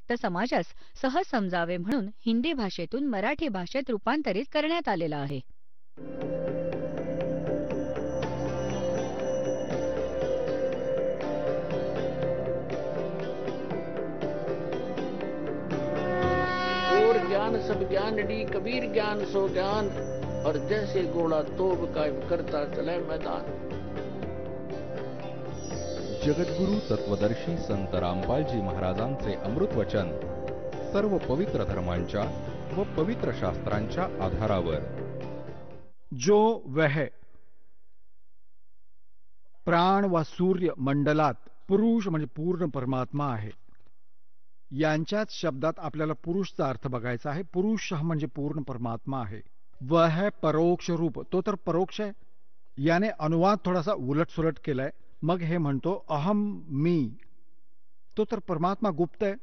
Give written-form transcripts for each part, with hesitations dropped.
भक्त समाजास सहज समजावे म्हणून हिंदी भाषेतून मराठी भाषेत रूपांतरित करण्यात आलेला आहे. और ज्ञान सब ज्ञान डी कबीर ज्ञान सो ज्ञान और जैसे घोड़ा तोब कायम करता चले मैदान. जगद्गुरु तत्वदर्शी संत रामपालजी महाराजांचे अमृत वचन सर्व पवित्र धर्मांच्या व पवित्र शास्त्रांच्या आधारावर. जो वह प्राण व सूर्य मंडलात पुरुष म्हणजे पूर्ण परमात्मा आहे, यांच्याच शब्दात आपल्याला पुरुषचा अर्थ बघायचा आहे. पुरुष म्हणजे पूर्ण परमात्मा आहे. वह परोक्ष रूप, तो तर परोक्ष आहे. याने अनुवाद थोडासा उलटसुलट केलाय. मग हे म्हणतो अहम मी, तो तर परमात्मा गुप्त आहे.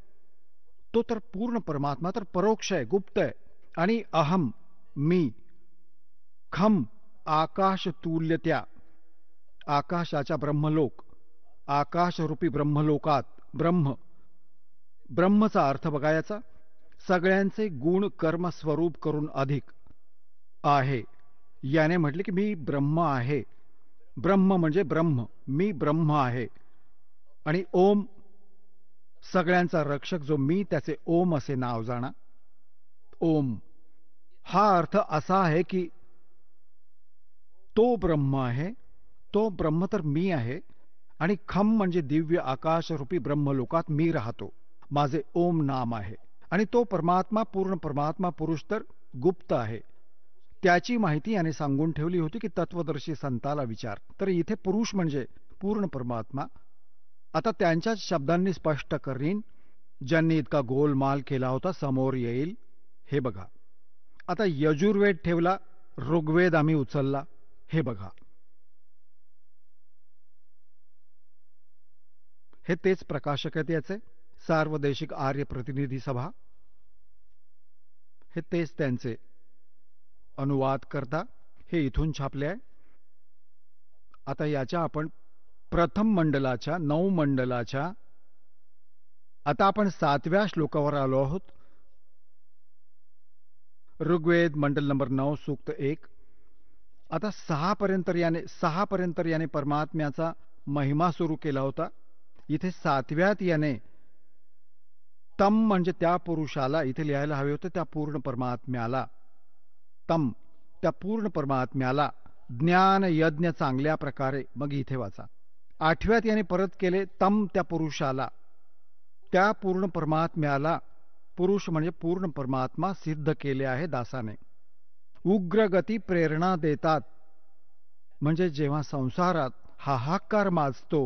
तो तर पूर्ण परमात्मा तर परोक्ष आहे, गुप्त आहे. आणि अहम मी खम आकाश तुल्यत्या, आकाशाच्या ब्रह्मलोक, आकाशरूपी ब्रह्मलोकात ब्रह्म, ब्रह्मचा अर्थ बघायचा. सगळ्यांचे गुण कर्म स्वरूप करून अधिक आहे. याने म्हटले की मी ब्रह्म आहे. ब्रह्म म्हणजे ब्रह्म, मी ब्रह्म आहे. आणि ओम, सगळ्यांचा रक्षक जो मी, त्याचे ओम असे नाव जाणा. ओम हा अर्थ असा आहे की तो ब्रह्म आहे, तो ब्रह्म तर मी आहे. आणि खम म्हणजे दिव्य आकाशरूपी ब्रह्मलोकात मी राहतो, माझे ओम नाम आहे. आणि तो परमात्मा, पूर्ण परमात्मा पुरुष तर गुप्त आहे. त्याची माहिती याने सांगून ठेवली होती की तत्वदर्शी संताला विचार. तर इथे पुरुष म्हणजे पूर्ण परमात्मा. आता त्यांच्याच शब्दांनी स्पष्ट करीन. ज्यांनी इतका गोलमाल केला होता समोर येईल. हे बघा, आता यजुर्वेद ठेवला, ऋग्वेद आम्ही उचलला. हे बघा, हे तेच प्रकाशक आहेत याचे, सार्वदेशिक आर्य प्रतिनिधी सभा. हे तेच त्यांचे अनुवाद करता. हे इथून छापले आहे. आता याच्या आपण प्रथम मंडलाच्या 9 मंडलाच्या आता आपण 7व्या श्लोकावर आलो आहोत. ऋग्वेद मंडल नंबर 9 सूक्त 1. आता 6 पर्यंत याने परमात्म्याचा महिमा सुरू केला होता. इथे 7व्यात याने तम म्हणजे त्या पुरुषाला, इथे लिहायला हवे होते त्या पूर्ण परमात्म्याला, तम त्या पूर्ण परमात्म्याला ज्ञान यज्ञ चांगल्या प्रकारे, मग इथे वाचा. 8व्यात याने परत केले तम त्या पुरुषाला, त्या पूर्ण परमात्म्याला, पुरुष म्हणजे पूर्ण परमात्मा सिद्ध केले आहे दासाने. उग्रगती प्रेरणा देतात, म्हणजे जेव्हा संसारात हाहाकार माजतो,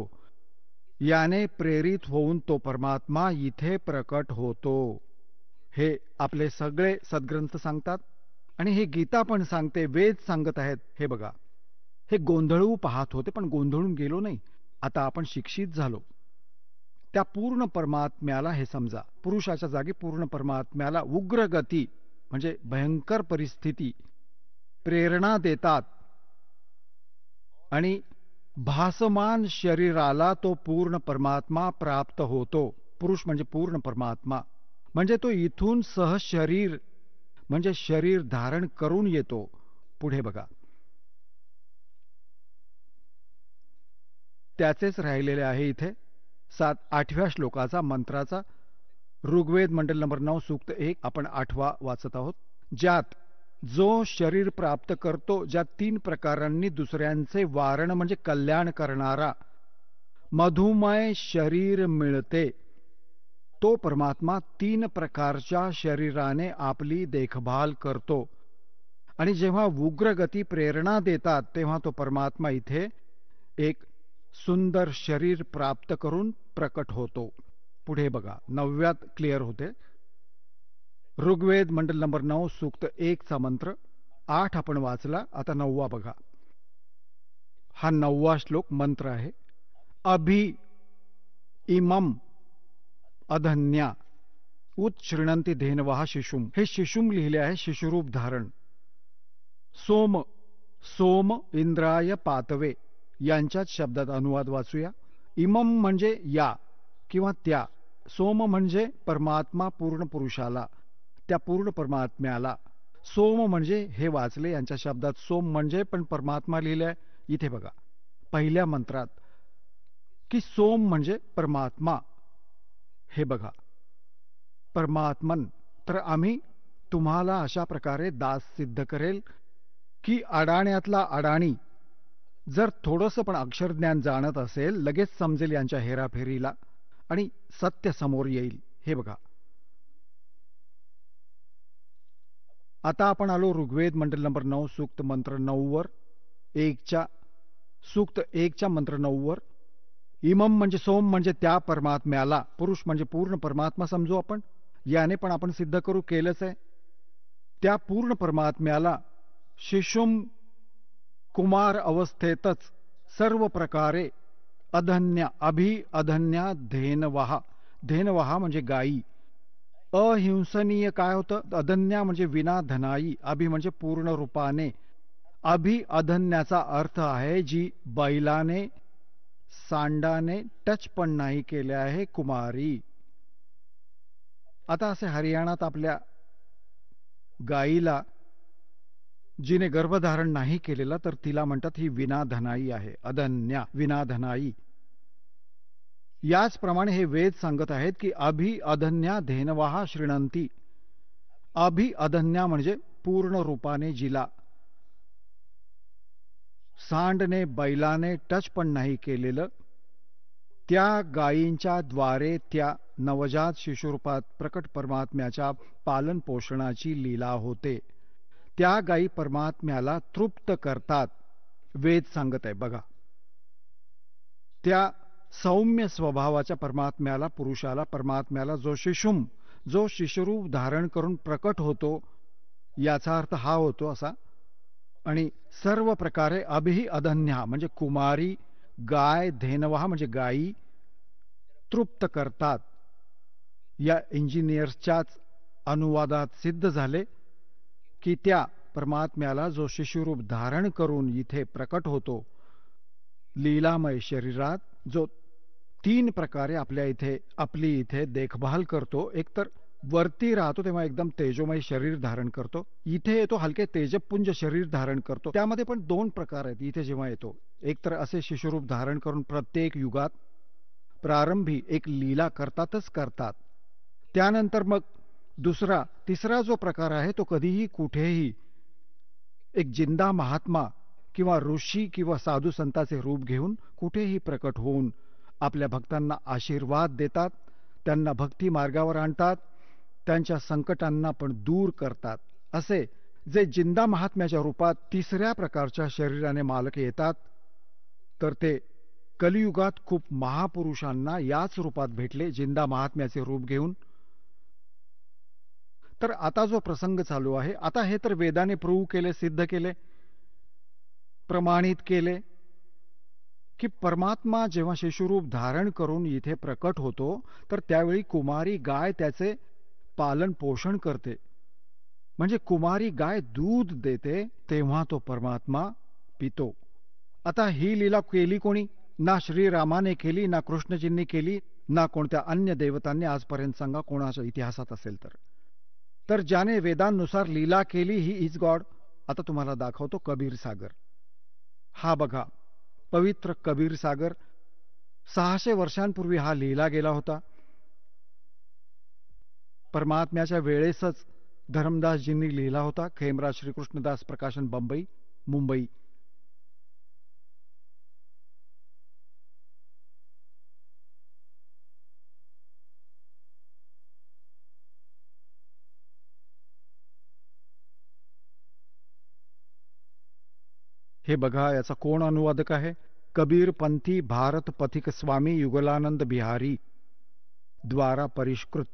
याने प्रेरित होऊन तो परमात्मा इथे प्रकट होतो. हे आपले सगळे सद्ग्रंथ सांगतात आणि हे गीता पण सांगते, वेद सांगत आहेत. हे बघा, हे गोंधळू पाहत होते पण गोंधळून गेलो नाही. आता आपण शिक्षित झालो. त्या पूर्ण परमात्म्याला हे समजा, पुरुषाच्या जागी पूर्ण परमात्म्याला उग्रगती म्हणजे भयंकर परिस्थिती, प्रेरणा देतात. आणि भासमान शरीराला तो पूर्ण परमात्मा प्राप्त होतो. पुरुष म्हणजे पूर्ण परमात्मा, म्हणजे तो इथून सहज शरीर म्हणजे शरीर धारण करून येतो. पुढे बघा, त्याचेच राहिलेले आहे इथे 8व्या श्लोकाचा मंत्राचा. ऋग्वेद मंडल नंबर 9 सूक्त 1 आपण 8वा वाचत आहोत. ज्यात जो शरीर प्राप्त करतो, ज्या 3 प्रकारांनी दुसऱ्यांचे वारण म्हणजे कल्याण करणारा मधुमय शरीर मिळते, तो परमात्मा 3 प्रकारच्या शरीराने आपली देखभाल करतो. आणि जेव्हा उग्रगती प्रेरणा देतात, तेव्हा तो परमात्मा इथे एक सुंदर शरीर प्राप्त करून प्रकट होतो. पुढे बघा, 9व्यात क्लिअर होते. ऋग्वेद मंडल नंबर 9 सूक्त 1 चा मंत्र. 8 आपण वाचला, आता 9वा बघा. हा 9वा श्लोक मंत्र आहे. अभि इमम अधन्या उत्श्रृणंती धेनवः शिशुम. हे शिशुम लिहिले आहे, शिशुरूप धारण. सोम, सोम इंद्राय पातवे यांच्याच शब्दात अनुवाद वाचूया. इमम म्हणजे या किंवा त्या, सोम म्हणजे परमात्मा पूर्ण पुरुषाला, त्या पूर्ण परमात्म्याला. सोम म्हणजे हे वाचले यांच्या शब्दात सोम म्हणजे पण परमात्मा लिहिलंय इथे बघा पहिल्या मंत्रात की सोम म्हणजे परमात्मा. हे बघा परमात्मन. तर आम्ही तुम्हाला अशा प्रकारे दास सिद्ध करेल की अडाण्यातला अडाणी जर थोडंसं पण अक्षरज्ञान जाणत असेल लगेच समजेल यांच्या हेराफेरीला आणि सत्य समोर येईल. हे बघा आता आपण आलो ऋग्वेद मंडल नंबर 9 सूक्त मंत्र 9 वर सूक्त 1च्या मंत्र 9 वर. इमम म्हणजे सोम म्हणजे त्या परमात्म्याला, पुरुष म्हणजे पूर्ण परमात्मा समजू आपण, याने पण आपण सिद्ध करू केलंच आहे. त्या पूर्ण परमात्म्याला शिशुम कुमार अवस्थेतच सर्व प्रकारे अधन्या धेनवहा. धेनवहा म्हणजे गायी. अहिंसनीय काय होतं? अधन्या म्हणजे विना धनाई, अभि म्हणजे पूर्ण रूपाने. अधन्याचा अर्थ आहे जी बैलाने सांडाने टच पण नाही केले आहे, कुमारी. आता असे हरियाणात आपल्या गायीला जिने गर्भधारण नाही केलेला तर तिला म्हणतात ही विनाधनाई आहे, अधन्या विनाधनाई. याचप्रमाणे हे वेद सांगत आहेत की अधन्या धेनवाहा श्रीणंती. अधन्या म्हणजे पूर्ण रूपाने जिला सांडने बैलाने टच पण नाही केलेलं, त्या गायींच्या द्वारे त्या नवजात शिशुरूपात प्रकट परमात्म्याच्या पालन पोषणाची लीला होते. त्या गायी परमात्म्याला तृप्त करतात. वेद सांगत आहे बघा. त्या सौम्य स्वभावाच्या परमात्म्याला, पुरुषाला, परमात्म्याला जो शिशुरूप धारण करून प्रकट होतो याचा अर्थ हा होतो असा. आणि सर्व प्रकारे अधन्या म्हणजे कुमारी गाय, धेनवहा म्हणजे गायी तृप्त करतात. या इंजिनियर्सच्याच अनुवादात सिद्ध झाले की त्या परमात्म्याला जो शिशुरूप धारण करून इथे प्रकट होतो लीलामय शरीरात, जो 3 प्रकारे आपली इथे देखभाल करतो. एकतर वरती राहतो तेव्हा एकदम तेजोमय शरीर धारण करतो, इथे येतो हलके तेजपुंज शरीर धारण करतो. त्यामध्ये पण 2 प्रकार आहेत इथे जेव्हा येतो. एकतर असे शिशुरूप धारण करून प्रत्येक युगात प्रारंभी एक लीला करतातच करतात. त्यानंतर मग तिसरा जो प्रकार आहे तो कधीही कुठेही एक जिंदा महात्मा किंवा ऋषी किंवा साधू संताचे रूप घेऊन कुठेही प्रकट होऊन आपल्या भक्तांना आशीर्वाद देतात, त्यांना भक्ती मार्गावर आणतात, त्यांच्या संकटांना पण दूर करतात. असे जे जिंदा महात्म्याच्या रूपात तिसऱ्या प्रकारच्या शरीराने मालक येतात तर ते कलियुगात खूप महापुरुषांना याच रूपात भेटले, जिंदा महात्म्याचे रूप घेऊन. तर आता जो प्रसंग चालू आहे, आता हे तर वेदाने प्रूव्ह केले, सिद्ध केले, प्रमाणित केले की परमात्मा जेव्हा शिशुरूप धारण करून इथे प्रकट होतो तर त्यावेळी कुमारी गाय त्याचे पालन पोषण करते. म्हणजे कुमारी गाय दूध देते तेव्हा तो परमात्मा पितो. आता ही लीला केली कोणी? ना श्रीरामाने केली, ना कृष्णजींनी केली, ना कोणत्या अन्य देवतांनी आजपर्यंत. सांगा कोणाच्या इतिहासात असेल तर ज्याने वेदांनुसार लीला केली ही इज गॉड. आता तुम्हाला दाखवतो कबीर सागर. हा बघा पवित्र कबीर सागर. 600 वर्षांपूर्वी हा लिहिला गेला होता. परमात्म्याच्या वेळेसच धर्मदासजींनी लिहिला होता. खेमराज श्रीकृष्णदास प्रकाशन, मुंबई. हे बघा याचा कोण अनुवादक आहे? कबीर पंथी भारत पथिक स्वामी युगलानंद बिहारी द्वारा परिष्कृत.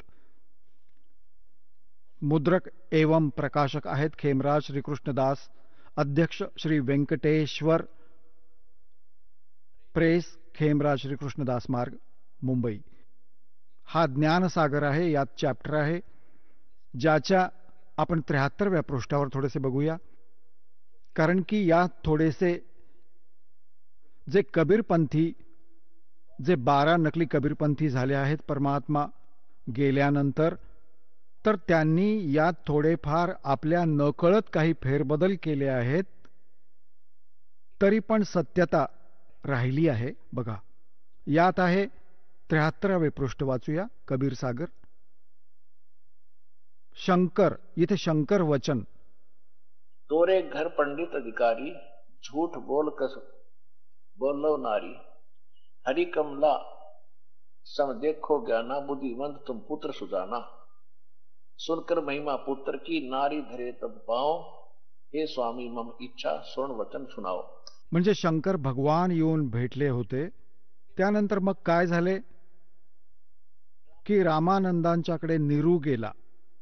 मुद्रक एवं प्रकाशक आहेत खेमराज श्रीकृष्णदास. अध्यक्ष श्री वेंकटेश्वर प्रेस, खेमराज श्रीकृष्णदास मार्ग, मुंबई. हा ज्ञानसागर आहे. यात चॅप्टर आहे ज्याच्या आपण 73व्या पृष्ठावर थोडेसे बघूया. कारण की यात थोडेसे जे कबीरपंथी, जे 12 नकली कबीरपंथी झाले आहेत, परमात्मा गेल्यानंतर तर त्यांनी यात थोडेफार आपल्या नकळत काही फेरबदल केले आहेत, तरी पण सत्यता राहिली आहे. बघा, यात आहे 73वे पृष्ठ, वाचूया. कबीर सागर. शंकर, इथे शंकर वचन. तोरे घर पंडित अधिकारी, झूठ बोल कस बोलो नारी, हरि कमला सम देखो ज्ञाना, बुद्धिमंत तुम पुत्र सुजाना, सुनकर महिमा पुत्र की, नारी धरे तब पाओ, हे स्वामी मम इच्छा सोन वचन सुनाओ. म्हणजे शंकर भगवान येऊन भेटले होते. त्यानंतर मग काय झाले की रामानंदांच्याकडे नीरू गेला.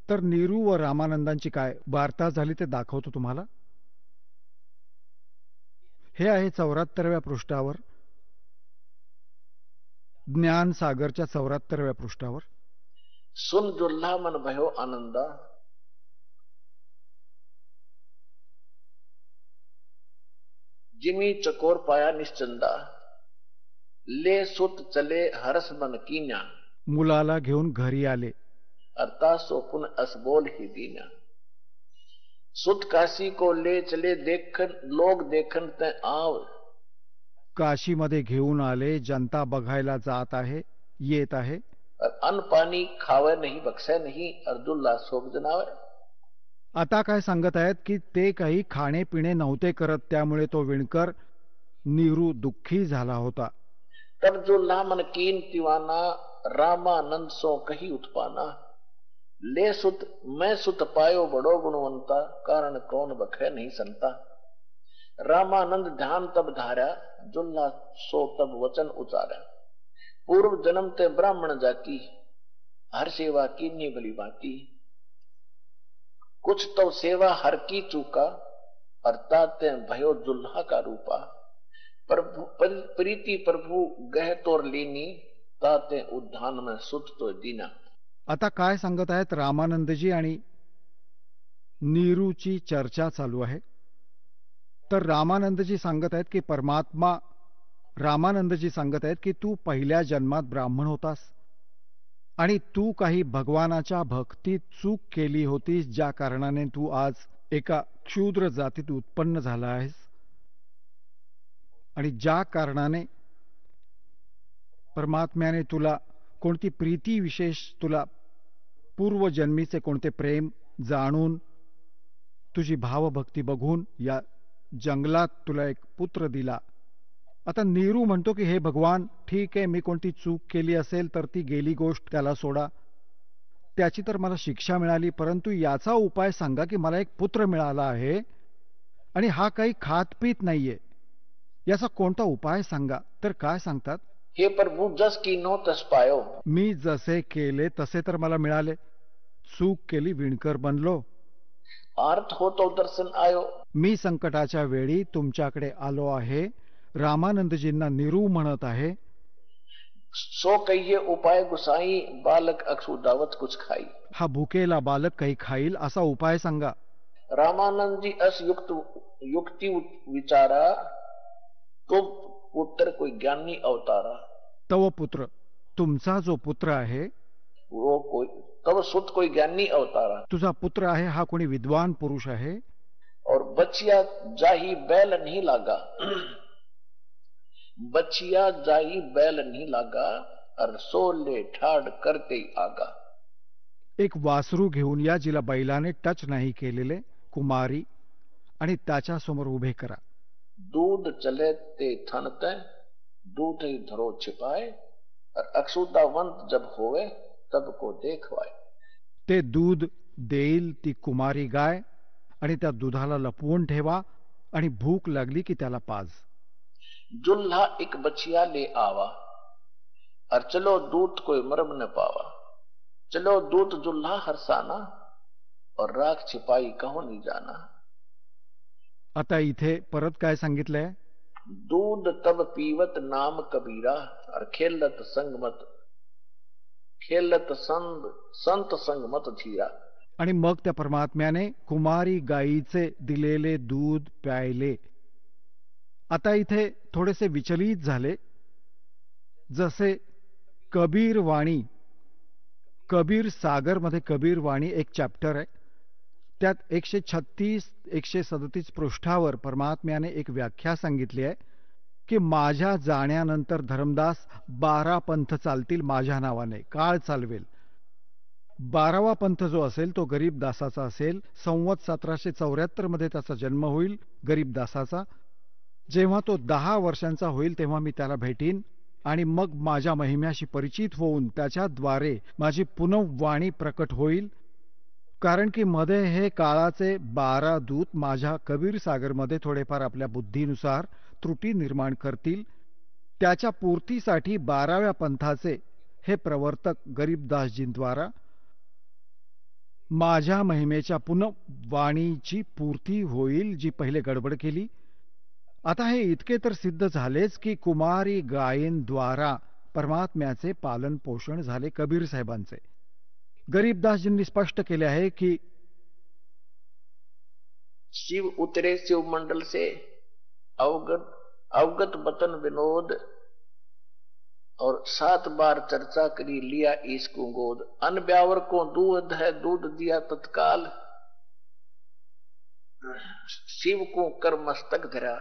तर नीरू व रामानंदांची काय वार्ता झाली ते दाखवतो तुम्हाला. हे आहे 74व्या पृष्ठावर, ज्ञान सागरच्या 74व्या पृष्ठावर. सुन जुल्हा मन भयो आनंदा, जिमी चकोर पाया निश्चंदा, ले सुत चले हरस मन कीन्या, मुलाला घेऊन घरी आले. अर्थात सोपुन असबोल ही दीना. सुत काशी को ले चले, देखन लोग देखन ते आव, काशीमध्ये घेऊन आले. जनता बघायला जात आहे, येत आहे. और अन्न पानी खावे नहीं, बख्शे नहीं, अर्दुल्ला सोग जनावे. आता काय सांगत आहेत की ते काही खाणे पिणे नव्हते करत, त्यामुळे तो विणकर नीरू दुःखी झाला होता. तब जो लामन कीन तिवाना, रामानंद सो कही उत्पाना, ले सुत मैं सुत पायो बड़ो गुणवंता, कारण कौन बखे नहीं संता. रामानंद ध्यान तब धारा, जुल्ला सो तब वचन उचारा, पूर्व जन्म ते ब्राह्मण जाति, हर सेवा कीनी भली भांति, कुछ तो सेवा हर की चूका, अर्थात ते भयो जुल्हा का रूपा. प्रभु प्रीति प्रभु गह तोर लीनी, ताते उद्धान में सुत तो दीना. आता काय सांगत आहेत रामानंदजी आणि नीरूची चर्चा चालू आहे. तर रामानंदजी सांगत आहेत की रामानंदजी सांगत आहेत की तू पहिल्या जन्मात ब्राह्मण होतास आणि तू काही भगवानाच्या भक्तीत चूक केली होतीस, ज्या कारणाने तू आज एका क्षुद्र जातीत उत्पन्न झाला आहेस, आणि ज्या कारणाने परमात्म्याने तुला कोणती प्रीती विशेष, तुला पूर्वजन्मीचे कोणते प्रेम जाणून, तुझी भावभक्ती बघून या जंगलात तुला एक पुत्र दिला. आता नीरू म्हणतो की हे भगवान, ठीक आहे, मी कोणती चूक केली असेल तर ती गेली गोष्ट, त्याला सोडा, त्याची तर मला शिक्षा मिळाली, परंतु याचा उपाय सांगा की मला एक पुत्र मिळाला आहे आणि हा काही खात पीत नाहीये, याचा कोणता उपाय सांगा. तर काय सांगतात, हे प्रभु जस कीनो तस पायो. मी जसे केले तसे तर मला मिळाले, चूक केली विणकर बनलो, अर्थ हो तो दर्शन आयो. मी संकटाच्या वेळी तुमच्याकडे आलो आहे. रामानंदजींना नीरू म्हणत आहे, सो कहिए उपाय गुसाई, बालक अक्षुदावत कुछ खाई. हा भुकेला बालक काही खाईल असा उपाय सांगा. रामानंद जी अस युक्ति विचारा, तो पुत्र कोई ज्ञानी अवतारा. तव पुत्र, तुमचा जो पुत्र आहे, वो कोई तब सुत कोई ज्ञानी अवतारा. तुझा पुत्र आहे हा कोणी विद्वान पुरुष आहे. और बचिया जाही बैल नहीं लागा, बचिया जाही बैल नहीं लागा, और सोले ठाड करते ही आगा. एक वासरू घेऊन या जिला बैलाने टच नाही केलेले, कुमारी, आणि त्याच्या समोर उभे करा. दूध चले ते थनते, दूध ही धरो छिपाए, और अक्षुदावंत जब होवे तब को देखवाए. ते दूध देईल ती कुमारी गाय, आणि त्या दुधाला लपवून ठेवा, आणि भूक लागली की त्याला पाज. जुल्हा एक बचिया ले आवा, और चलो दूत कोई मरम न पावा. चलो दूत जुल्हा हरसाना, और राख छिपाई कहो नहीं जाना. आता इथे परत काय सांगितलंय, दूध तब पीवत नाम कबीरा, और खेलत संत संग मत धीरा. आणि मग त्या परमात्म्याने कुमारी गायीचे दिलेले दूध प्यायले. आता इथे थोडेसे विचलित झाले, जसे कबीर वाणी, कबीर सागरमध्ये कबीर वाणी एक चॅप्टर आहे. त्यात 136-137 पृष्ठावर परमात्म्याने एक व्याख्या सांगितली आहे की माझ्या जाण्यानंतर धर्मदास 12 पंथ चालतील माझ्या नावाने, काळ चालवेल. 12वा पंथ जो असेल तो गरीबदासाचा असेल. संवत 1774 मध्ये त्याचा जन्म होईल गरीबदासाचा. जेव्हा तो 10 वर्षांचा होईल तेव्हा मी त्याला भेटीन आणि मग माझ्या महिम्याशी परिचित होऊन त्याच्याद्वारे माझी पुनर्वाणी प्रकट होईल. कारण की मध्ये हे काळाचे 12 दूत माझ्या कबीर सागरमध्ये थोडेफार आपल्या बुद्धीनुसार त्रुटी निर्माण करतील. त्याच्या पूर्तीसाठी 12व्या पंथाचे हे प्रवर्तक गरीबदासजींद्वारा माझ्या महिमेच्या पुनर्वाणीची पूर्ती होईल, जी पहिले गडबड केली. आता हे इतके तर सिद्ध झालेच की कुमारी गायींद्वारा परमात्म्याचे पालन पोषण झाले कबीर साहेबांचे. गरीबदासजींनी स्पष्ट केले आहे की शिव उतरे शिव मंडल से, अवगत अवगत बतन विनोद, और 7 बार चर्चा करी लिया इसको गोद. अन ब्यावर को दूध है दूध दिया तत्काल, शिव को कर मस्तक धरा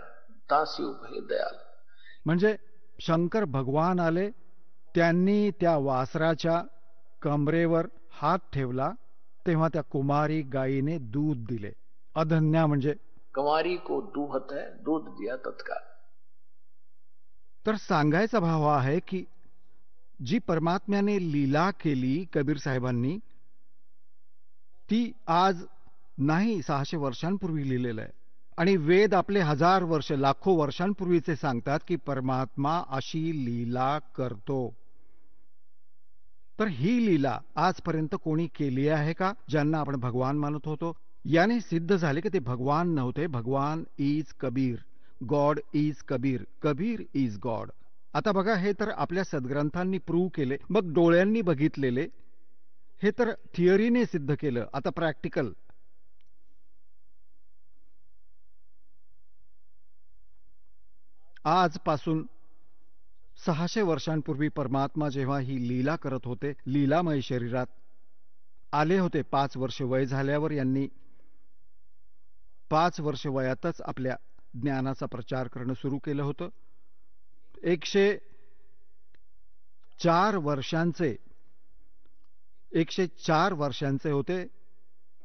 ताशिव भय दयाल. म्हणजे शंकर भगवान आले, त्यांनी त्या वासराच्या कमरेवर हात ठेवला, तेव्हा त्या कुमारी गायीने दूध दिले. अधन्या म्हणजे कुमारी को दूहत है दूध दिया तत्काल. तर सांगायचा भाव आहे की जी परमात्म्याने लीला केली कबीर साहेबांनी, ती आज नाही 600 वर्षांपूर्वी लिहिलेलं आहे. आणि वेद आपले 1000 वर्ष लाखो वर्षांपूर्वीचे सांगतात की परमात्मा अशी लीला करतो. तर ही लीला आजपर्यंत कोणी केली आहे का, ज्यांना आपण भगवान मानत होतो? याने सिद्ध झाले की ते भगवान नव्हते. भगवान is Kabir, God is Kabir, Kabir is God. आता बघा, हे तर आपल्या सद्ग्रंथांनी प्रूव्ह केले. मग डोळ्यांनी बघितलेले, हे तर थिअरीने सिद्ध केलं. आता प्रॅक्टिकल. आजपासून 600 वर्षांपूर्वी परमात्मा जेव्हा ही लीला करत होते, लीलामय शरीरात आले होते. 5 वर्ष वय झाल्यावर यांनी 5 वर्ष वयातच आपल्या ज्ञानाचा प्रचार करणं सुरू केलं होतं. 104 वर्षांचे होते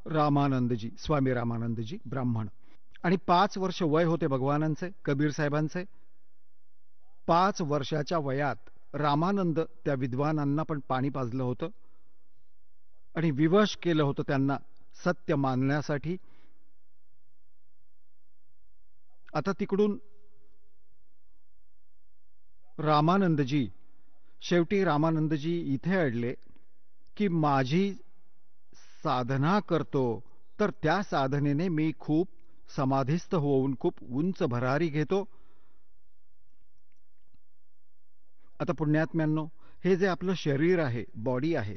रामानंदजी, स्वामी रामानंदजी ब्राह्मण. आणि 5 वर्ष वय होते भगवानांचे, कबीर साहेबांचे. 5 वर्षाच्या वयात रामानंद त्या विद्वानांना पण पाणी पाजलं होतं आणि विवश केलं होतं त्यांना सत्य मानण्यासाठी. आता तिकडून शेवटी रामानंदजी इथे अडले की माझी साधना करतो, तर त्या साधनेने मी खूप समाधिस्थ होऊन खूप उंच भरारी घेतो. आता पुण्यात्म्यांनो, हे जे आपलं शरीर आहे, बॉडी आहे,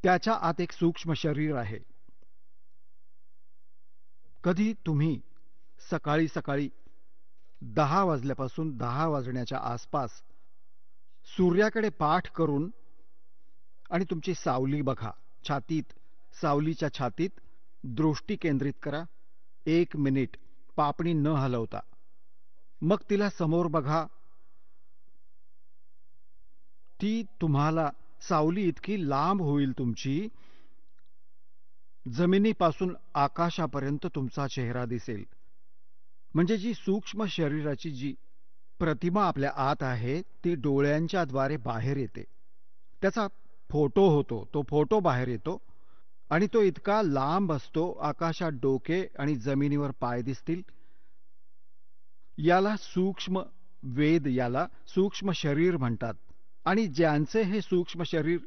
त्याच्या आत एक सूक्ष्म शरीर आहे. कधी तुम्ही सकाळी 10 वाजल्यापासून 10 वाजण्याच्या आसपास सूर्याकडे पाठ करून आणि तुमची सावली बघा, सावलीच्या छातीत दृष्टी केंद्रित करा. 1 मिनिट पापणी न हलवता. मग तिला समोर बघा. ती तुम्हाला सावली इतकी लांब होईल तुमची, जमिनीपासून आकाशापर्यंत तुमचा चेहरा दिसेल. म्हणजे जी सूक्ष्म शरीराची जी प्रतिमा आपल्या आत आहे ती डोळ्यांच्या द्वारे बाहेर येते. त्याचा फोटो होतो, तो फोटो बाहेर येतो आणि तो इतका लांब असतो, आकाशात डोके आणि जमिनीवर पाय दिसतील. याला सूक्ष्म वेद, याला सूक्ष्म शरीर म्हणतात. आणि ज्यांचे हे सूक्ष्म शरीर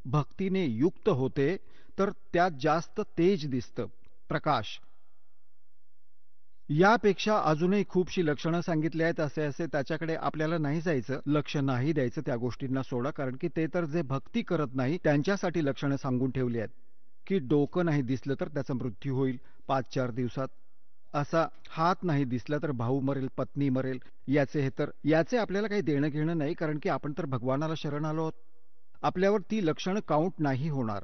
भक्तीने युक्त होते तर त्यात जास्त तेज दिसतं, प्रकाश. यापेक्षा अजूनही खूपशी लक्षणं सांगितली आहेत. असे त्याच्याकडे आपल्याला नाही जायचं, लक्ष नाही द्यायचं, त्या गोष्टींना सोडा. कारण की ते तर जे भक्ती करत नाही त्यांच्यासाठी लक्षणं सांगून ठेवली आहेत की डोकं नाही दिसलं तर त्याचा मृत्यू होईल 5-4 दिवसात, असा हात नाही दिसला तर भाऊ मरेल, पत्नी मरेल. याचे आपल्याला काही देणं घेणं नाही, कारण की आपण तर भगवानाला शरण आलो आहोत. आपल्यावर ती लक्षणं काउंट नाही होणार,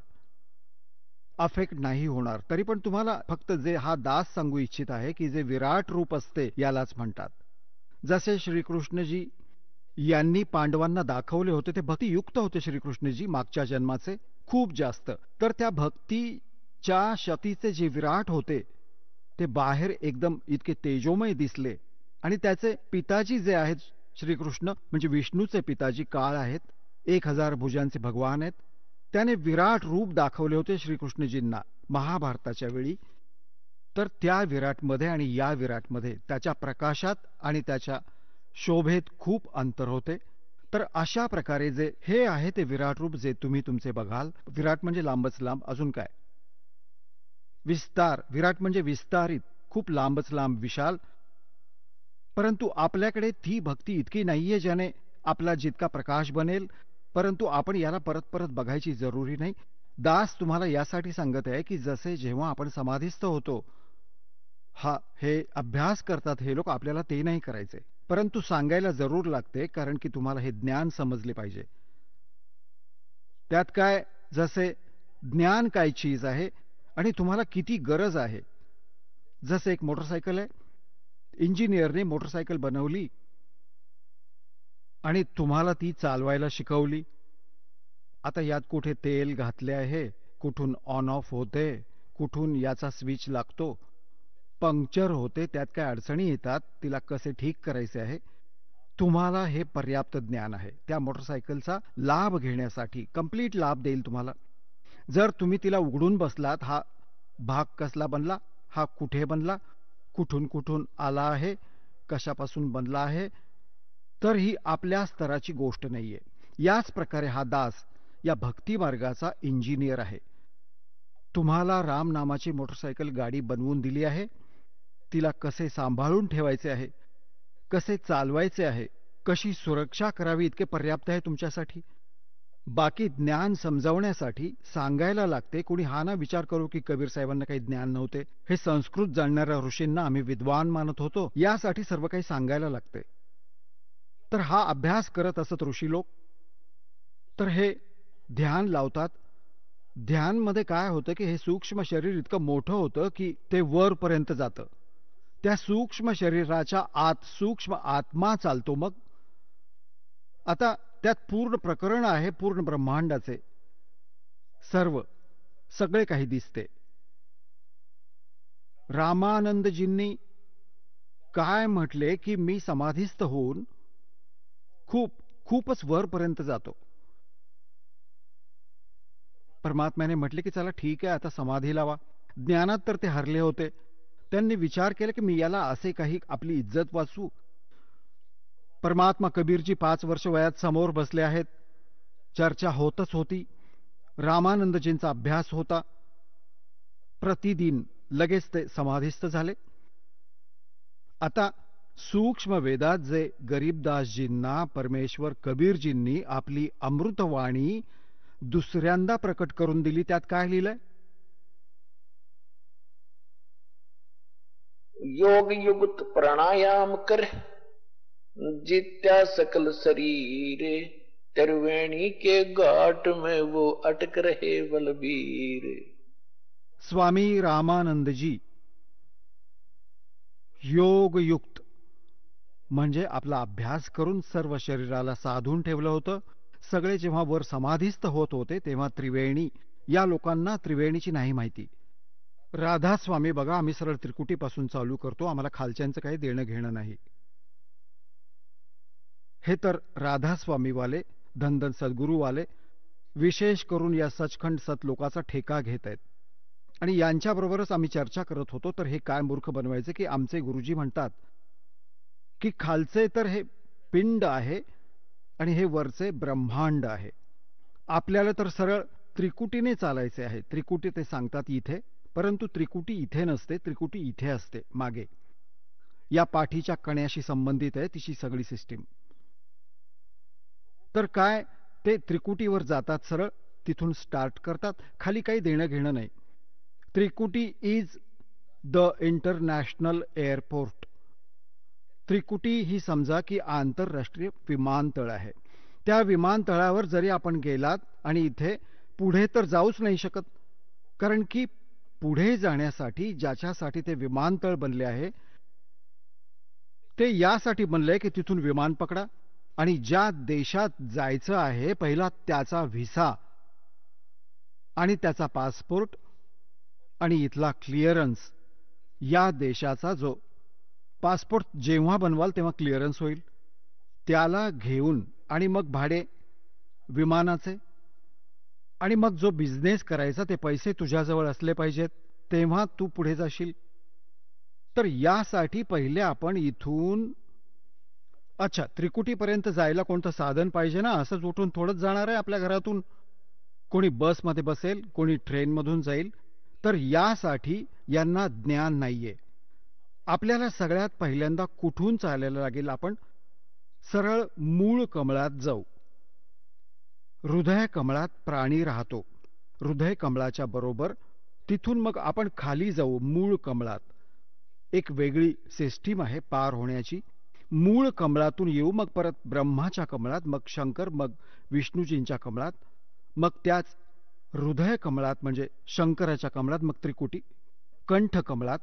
अफेक्ट नाही होणार. तरी पण तुम्हाला फक्त जे हा दास सांगू इच्छित आहे की जे विराट रूप असते यालाच म्हणतात. जसे श्रीकृष्णजी यांनी पांडवांना दाखवले होते ते भक्तियुक्त होते श्रीकृष्णजी मागच्या जन्माचे खूप जास्त. तर त्या भक्तीच्या शक्तीचे जे विराट होते ते बाहेर एकदम इतके तेजोमय दिसले. आणि त्याचे पिताजी जे आहेत श्रीकृष्ण म्हणजे विष्णूचे पिताजी काळ आहेत, 1000 भुजांचे भगवान आहेत. त्याने विराट रूप दाखवले होते श्रीकृष्णजींना महाभारताच्या वेळी. तर त्या विराटमध्ये आणि या विराटमध्ये त्याच्या प्रकाशात आणि त्याच्या शोभेत खूप अंतर होते. तर अशा प्रकारे जे हे आहे ते विराट रूप जे तुम्ही तुमचे बघाल. विराट म्हणजे लांबच लांब, अजून काय विस्तार. विराट म्हणजे विस्तारित, खूप लांबच लांब विशाल. परंतु आपल्याकडे ती भक्ती इतकी नाहीये ज्याने आपला जितका प्रकाश बनेल. परंतु आपण याला परत परत बघायची जरुरी नाही. दास तुम्हाला यासाठी सांगत आहे की जसे जेव्हा आपण समाधीस्थ होतो, हे अभ्यास करतात हे लोक, आपल्याला ते नाही करायचे. परंतु सांगायला जरूर लागते कारण की तुम्हाला हे ज्ञान समजले पाहिजे. त्यात काय, जसे ज्ञान काय चीज आहे आणि तुम्हाला किती गरज आहे. जसे एक मोटरसायकल आहे, इंजिनियरने मोटरसायकल बनवली आणि तुम्हाला ती चालवायला शिकवली. आता यात कुठे तेल घातले आहे, कुठून ऑन ऑफ होते, कुठून याचा स्विच लागतो, पंक्चर होते, त्यात काय अडचणी येतात, तिला कसे ठीक करायचे आहे. तुम्हाला हे पर्याप्त ज्ञान आहे. त्या मोटरसायकलचा लाभ घेण्यासाठी कंप्लीट लाभ देईल तुम्हाला. जर तुम्ही तिला उघडून बसलात, हा भाग कसला बनला, हा कुठे बनला, कुठून कुठून आला आहे, कशापासून बनला आहे, तर ही आपल्या स्तराची गोष्ट नाहीये. याच प्रकारे हा दास या भक्ती मार्गाचा इंजिनियर आहे. तुम्हाला राम नामाची मोटरसायकल गाडी बनवून दिली आहे. तिला कसे सांभाळून ठेवायचे आहे, कसे चालवायचे आहे, कशी सुरक्षा करावी इतके पर्याप्त आहे तुमच्यासाठी. बाकी ज्ञान समजावण्यासाठी सांगायला लागते. कोणी हा ना विचार करू की कबीर साहेबांना काही ज्ञान नव्हते. हे संस्कृत जाणणाऱ्या ऋषींना आम्ही विद्वान मानत होतो, यासाठी सर्व काही सांगायला लागते. तर हा अभ्यास करत असत ऋषी लोक. तर हे ध्यान लावतात. ध्यानमध्ये काय होतं की हे सूक्ष्म शरीर इतकं मोठं होतं की ते वरपर्यंत जातं. त्या सूक्ष्म शरीराच्या आत सूक्ष्म आत्मा चालतो. मग आता त्यात पूर्ण प्रकरण आहे, पूर्ण ब्रह्मांडाचे सगळे काही दिसते. रामानंदजींनी काय म्हटले की मी समाधीस्थ होऊन खूपच वरपर्यंत जातो. परमात्म्याने म्हटले की चला ठीक आहे, आता समाधी लावा. ज्ञानात तर ते हरले होते. त्यांनी विचार केला की मी याला असे काही आपली इज्जत वाचवू. परमात्मा कबीरजी 5 वर्ष वयात समोर बसले आहेत. चर्चा होतच होती. रामानंदजींचा अभ्यास होता. प्रतिदिन लगेच ते समाधीस्थ झाले. आता सूक्ष्म वेदात जे गरीबदासजींना परमेश्वर कबीरजींनी आपली अमृतवाणी दुसऱ्यांदा प्रकट करून दिली, त्यात काय लिहिलंय? योग युक्त प्राणायाम कर जित्या सकल शरीरे, त्रिवेणी के घाट में वो अटक रहे बलबीर. स्वामी रामानंदजी योगयुक्त म्हणजे आपला अभ्यास करून सर्व शरीराला साधून ठेवलं होतं. सगळे जेव्हा वर समाधीस्थ होत होते तेव्हा त्रिवेणी, या लोकांना त्रिवेणीची नाही माहिती. राधास्वामी बघा, आम्ही सरळ त्रिकुटीपासून चालू करतो, आम्हाला खालच्यांचं काही देणं घेणं नाही. हे तर राधास्वामीवाले, धनधन सद्गुरूवाले विशेष करून या सचखंड सत लोकाचा ठेका घेत आहेत. आणि यांच्याबरोबरच आम्ही चर्चा करत होतो. तर हे काय मूर्ख बनवायचे की आमचे गुरुजी म्हणतात की खालचे तर हे पिंड आहे आणि हे वरचे ब्रह्मांड आहे. आपल्याला तर सरळ त्रिकुटीने चालायचे आहे. त्रिकुटी ते सांगतात इथे, परंतु त्रिकुटी इथे नसते, त्रिकुटी इथे असते मागे. या पाठीच्या कण्याशी संबंधित आहे तिची सगळी सिस्टीम. तर काय, ते त्रिकुटीवर जातात, सरळ तिथून स्टार्ट करतात. खाली काही देणं घेणं नाही. त्रिकुटी इज द इंटरनॅशनल एअरपोर्ट. त्रिकुटी ही समजा की आंतरराष्ट्रीय विमानतळ आहे. त्या विमानतळावर जरी आपण गेलात आणि इथे पुढे तर जाऊच नाही शकत, कारण की पुढे जाण्यासाठी ज्याच्यासाठी ते विमानतळ बनले आहे ते यासाठी बनले की तिथून विमान पकडा आणि ज्या देशात जायचं आहे पहिला त्याचा व्हिसा आणि त्याचा पासपोर्ट आणि इथला क्लिअरन्स, या देशाचा जो पासपोर्ट जेव्हा बनवाल तेव्हा क्लिअरन्स होईल, त्याला घेऊन आणि मग भाडे विमानाचे आणि मग जो बिझनेस करायचा ते पैसे तुझ्याजवळ असले पाहिजेत, तेव्हा तू पुढे जाशील. तर यासाठी पहिले आपण इथून त्रिकुटीपर्यंत जायला कोणतं साधन पाहिजे ना. असंच उठून थोडंच जाणार आहे आपल्या घरातून. कोणी बसमध्ये बसेल, कोणी ट्रेनमधून जाईल. तर यासाठी यांना ज्ञान नाहीये. आपल्याला सगळ्यात पहिल्यांदा कुठून चालायला लागेल? आपण सरळ मूळ कमळात जाऊ. हृदय कमळात प्राणी राहतो. हृदय कमळाच्या बरोबर तिथून मग आपण खाली जाऊ मूळ कमळात. एक वेगळी सिस्टीम आहे पार होण्याची. मूळ कमळातून येऊ, मग परत ब्रह्माच्या कमळात, मग शंकर, मग विष्णूजींच्या कमळात, मग त्याच हृदय कमळात म्हणजे शंकराच्या कमळात, मग त्रिकुटी, कंठ कमळात,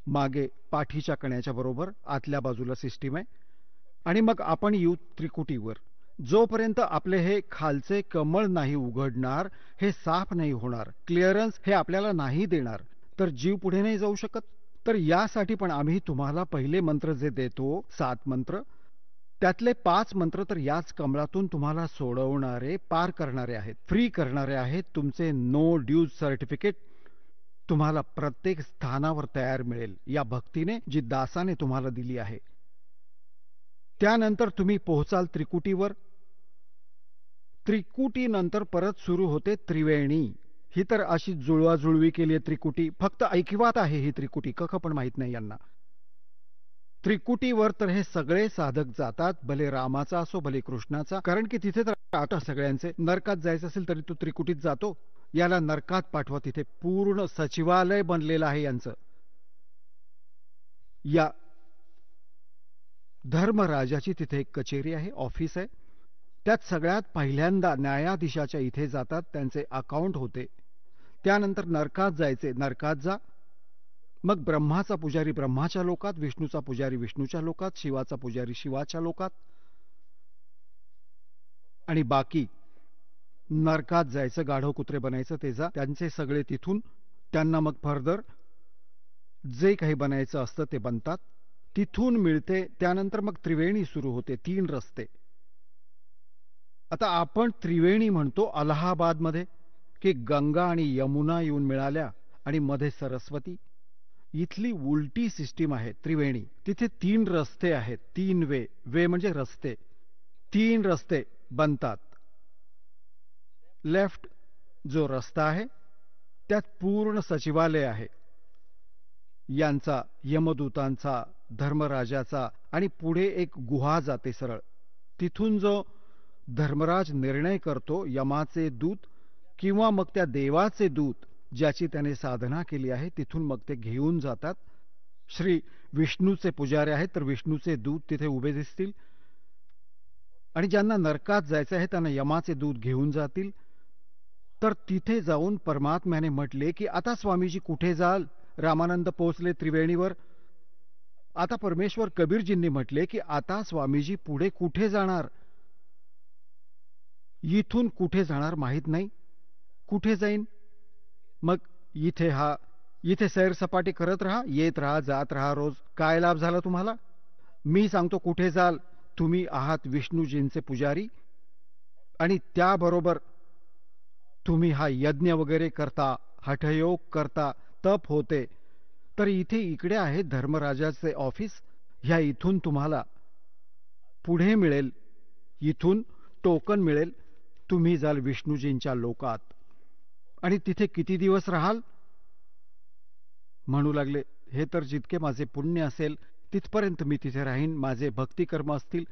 मागे पाठीच्या कण्याच्या बरोबर आतल्या बाजूला सिस्टीम आहे. आणि मग आपण येऊ त्रिकुटीवर. जोपर्यंत आपले हे खालचे कमळ नाही उघडणार, हे साफ नाही होणार, क्लिअरन्स हे आपल्याला नाही देणार, तर जीव पुढे नाही जाऊ शकत. तर यासाठी पण आम्ही तुम्हाला पहिले मंत्र जे देतो 7 मंत्र, त्यातले 5 मंत्र तर याच कमळातून तुम्हाला सोडवणारे, पार करणारे आहेत, फ्री करणारे आहेत. तुमचे नो ड्यूज सर्टिफिकेट तुम्हाला प्रत्येक स्थानावर तयार मिळेल या भक्तीने जी दासाने तुम्हाला दिली आहे. त्यानंतर तुम्ही पोहोचाल त्रिकुटीवर. त्रिकुटीनंतर परत सुरू होते त्रिवेणी. ही तर अशी जुळवाजुळवी केली आहे त्रिकुटी. फक्त ऐकिवात आहे ही त्रिकुटी, कख पण माहित नाही यांना. त्रिकुटीवर तर हे सगळे साधक जातात, भले रामाचा असो भले कृष्णाचा, कारण की तिथे तर आता सगळ्यांचे नरकात जायचं असेल तरी तो त्रिकुटीत जातो. याला नरकात पाठवा. तिथे पूर्ण सचिवालय बनलेलं आहे यांचं. या धर्मराजाची तिथे एक कचेरी आहे, ऑफिस आहे. त्यात सगळ्यात पहिल्यांदा न्यायाधीशाच्या इथे जातात, त्यांचे अकाउंट होते. त्यानंतर नरकात जायचे, नरकात जा. मग ब्रह्माचा पुजारी ब्रह्माच्या लोकात, विष्णूचा पुजारी विष्णूच्या लोकात, शिवाचा पुजारी शिवाच्या लोकात, आणि बाकी नरकात जायचं, गाढव कुत्रे बनायचं ते जा. त्यांचे सगळे तिथून त्यांना मग फर्दर जे काही बनायचं असतं ते बनतात, तिथून मिळते. त्यानंतर मग त्रिवेणी सुरू होते, 3 रस्ते. आता आपण त्रिवेणी म्हणतो अलाहाबादमध्ये, की गंगा आणि यमुना येऊन मिळाल्या आणि मध्ये सरस्वती. इथली उलटी सिस्टीम आहे त्रिवेणी. तिथे 3 रस्ते आहेत, 3 वे म्हणजे रस्ते. 3 रस्ते बनतात. लेफ्ट जो रस्ता आहे त्यात पूर्ण सचिवालय आहे यांचा, यमदूतांचा, धर्मराजाचा, आणि पुढे एक गुहा जाते सरळ. तिथून जो धर्मराज निर्णय करतो, यमाचे दूत किंवा मग त्या देवाचे दूत ज्याची त्याने साधना केली आहे, तिथून मग ते घेऊन जातात. श्री विष्णूचे पुजारी आहेत तर विष्णूचे दूत तिथे उभे दिसतील, आणि ज्यांना नरकात जायचं आहे त्यांना यमाचे दूत घेऊन जातील. तर तिथे जाऊन परमात्म्याने म्हटले की आता स्वामीजी कुठे जाल? रामानंद पोहोचले त्रिवेणीवर. आता परमेश्वर कबीरजींनी म्हटले की आता स्वामीजी पुढे कुठे जाणार? इथून कुठे जाणार माहीत नाही. कुठे जाईन? मग इथे सैरसपाटी करत राहा, येत राहा, जात राहा रोज. काय लाभ झाला तुम्हाला? मी सांगतो कुठे जाल. तुम्ही आहात विष्णूजींचे पुजारी, आणि त्याबरोबर तुम्ही हा यज्ञ वगैरे करता, हठयोग करता, तप होते. तर इकडे आहे धर्मराजाचे ऑफिस. ह्या इथून तुम्हाला पुढे मिळेल, इथून टोकन मिळेल. तुम्ही जाल विष्णूजींच्या लोकात. आणि तिथे किती दिवस राहाल? म्हणू लागले, हे तर जितके माझे पुण्य असेल तिथपर्यंत मी तिथे राहीन. माझे भक्तिकर्म असतील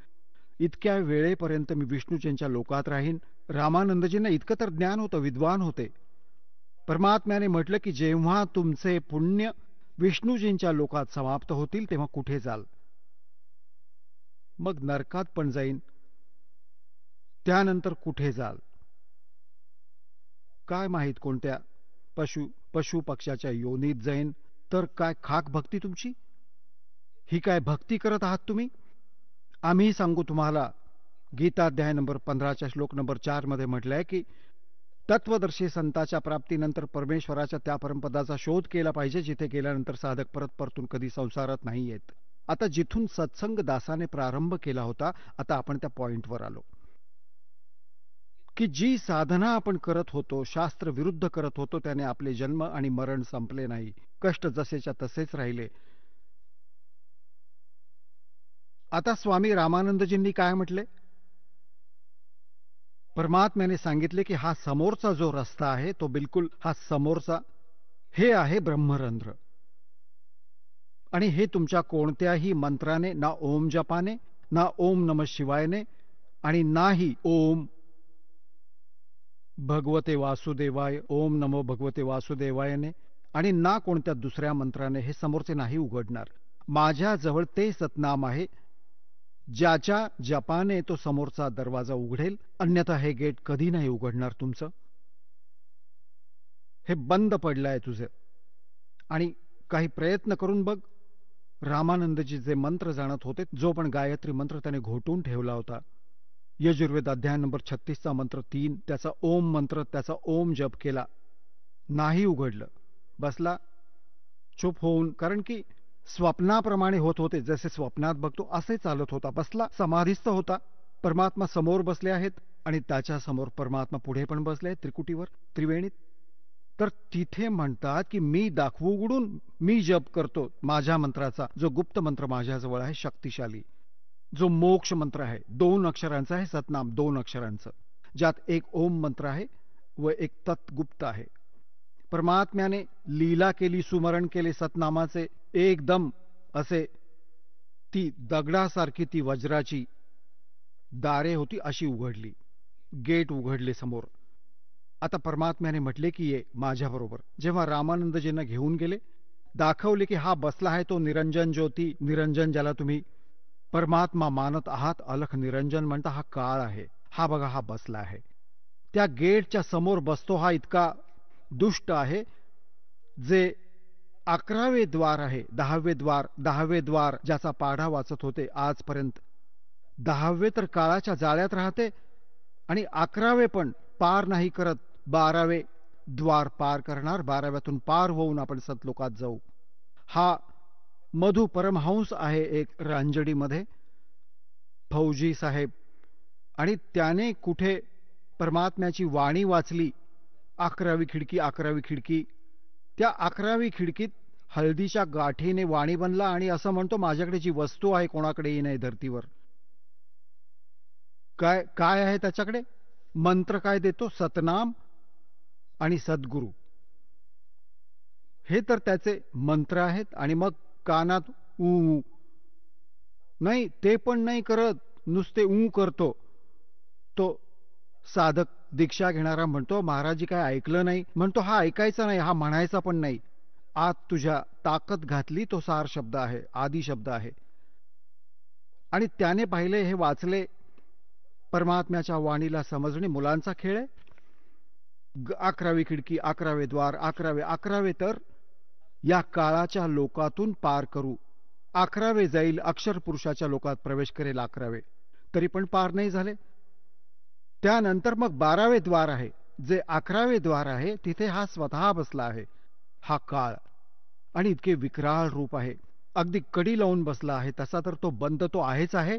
इतक्या वेळेपर्यंत मी विष्णूजींच्या लोकात राहीन. रामानंदजींना इतकं तर ज्ञान होतं, विद्वान होते. परमात्म्याने म्हटलं की जेव्हा तुमचे पुण्य विष्णूजींच्या लोकात समाप्त होतील तेव्हा कुठे जाल? मग नरकात पण जाईन. त्यानंतर कुठे जाल? काय माहीत कोणत्या पशु पक्षाच्या योनीत जाईन? तर काय खाक भक्ती तुमची? ही काय भक्ती करत आहात तुम्ही? आम्ही सांगू तुम्हाला, गीताध्याय नंबर 15च्या श्लोक नंबर 4 मध्ये म्हटलंय की तत्वदर्शी संताच्या प्राप्तीनंतर परमेश्वराच्या त्या परमपदाचा शोध केला पाहिजे, जिथे गेल्यानंतर साधक परत परतून कधी संसारात नाही येत. आता जिथून सत्संग दासाने प्रारंभ केला होता, आता आपण त्या पॉइंटवर आलो की जी साधना आपण करत होतो, शास्त्र विरुद्ध करत होतो, त्याने आपले जन्म आणि मरण संपले नाही. कष्ट जसेच्या तसेच राहिले. आता स्वामी रामानंदजींनी काय म्हटले? परमात्म्याने सांगितले की हा समोरचा जो रस्ता आहे, तो बिलकुल हा समोरचा हे आहे ब्रह्मरंध्र. आणि हे तुमच्या कोणत्याही मंत्राने, ना ओम जपाने, ना ओम नमः शिवायने, आणि नाही ओम भगवते वासुदेवाय, ओम नमो भगवते वासुदेवायने, आणि ना कोणत्या दुसऱ्या मंत्राने हे समोरचे नाही उघडणार. माझ्याजवळ ते सतनाम आहे, ज्याच्या जपाने तो समोरचा दरवाजा उघडेल, अन्यथा हे गेट कधी नाही उघडणार तुमचं. हे बंद पडलंय तुझं. आणि काही प्रयत्न करून बघ. रामानंदजी जे मंत्र जाणत होते, जो पण गायत्री मंत्र त्याने घोटून ठेवला होता, यजुर्वेद अध्याय नंबर 36चा मंत्र 3, त्याचा ओम मंत्र, त्याचा ओम जप केला, नाही उघडलं. बसला चुप होऊन, कारण की स्वप्नाप्रमाणे होत होते. जसे स्वप्नात बघतो असे चालत होता. बसला, समाधीस्थ होता. परमात्मा समोर बसले आहेत आणि त्याच्या समोर परमात्मा पुढे पण बसले आहेत, त्रिकुटीवर, त्रिवेणीत. तर तिथे म्हणतात की मी दाखवू उघडून मी जप करतो माझ्या मंत्राचा, जो गुप्त मंत्र माझ्याजवळ आहे, शक्तिशाली, जो मोक्ष मंत्र आहे. 2 अक्षरांचा आहे सतनाम, 2 अक्षरांचं, ज्यात एक ओम मंत्र आहे व एक तत्गुप्त आहे. परमात्म्याने लीला केली, सुमरण केले सतनामाचे. एकदम असे ती दगडासारखी ती वज्राची दारे होती, अशी उघडली, गेट उघडले समोर. आता परमात्म्याने म्हटले की ये माझ्याबरोबर. जेव्हा रामानंदजींना घेऊन गेले, दाखवले की हा बसला आहे तो निरंजन ज्योती, निरंजन ज्याला तुम्ही परमात्मा मानत आहात, अलख निरंजन म्हणता, हा काळ आहे. हा बघा, हा बसला आहे. त्या गेटच्या समोर बसतो हा इतका दुष्ट आहे, जे 11वे द्वार आहे, 10वे द्वार ज्याचा पाढा वाचत होते आजपर्यंत. 10वे तर काळाच्या जाळ्यात राहते आणि 11वे पण पार नाही करत. 12वे द्वार पार करणार, 12व्यातून पार होऊन आपण सतलोकात जाऊ. हा मधु परमहंस आहे एक रांजडीमध्ये, फौजी साहेब, आणि त्याने कुठे परमात्म्याची वाणी वाचली. 11वी खिडकी, 11वी खिडकी. त्या 11वी खिडकीत हळदीच्या गाठीने वाणी बनला आणि असं म्हणतो, माझ्याकडे जी वस्तू आहे कोणाकडेही नाही धरतीवर. काय काय आहे त्याच्याकडे? मंत्र काय देतो? सतनाम आणि सद्गुरू. हे तर त्याचे मंत्र आहेत. आणि मग कानात ऊ नाही, ते पण नाही करत, नुसते ऊ करतो. तो साधक दीक्षा घेणारा म्हणतो, महाराजी काय ऐकलं नाही? म्हणतो, हा ऐकायचा नाही, हा म्हणायचा पण नाही. आत तुझ्या ताकद घातली, तो सार शब्द आहे, आदी शब्द आहे. आणि त्याने पाहिले, हे वाचले, परमात्म्याच्या वाणीला समजणे मुलांचा खेळ आहे. 11वी खिडकी, 11वे द्वार, 11वे तर या काळाच्या लोकातून पार करू. 11वे जाईल, अक्षर पुरुषाच्या लोकात प्रवेश करेल 11वे, तरी पण पार नाही झाले. त्यानंतर मग 12वे द्वार आहे, जे 11वे द्वार आहे, तिथे हा स्वतः बसला आहे, हा काळ. आणि इतके विक्राळ रूप आहे, अगदी कडी लावून बसला आहे. तसा तर तो बंद तो आहेच आहे.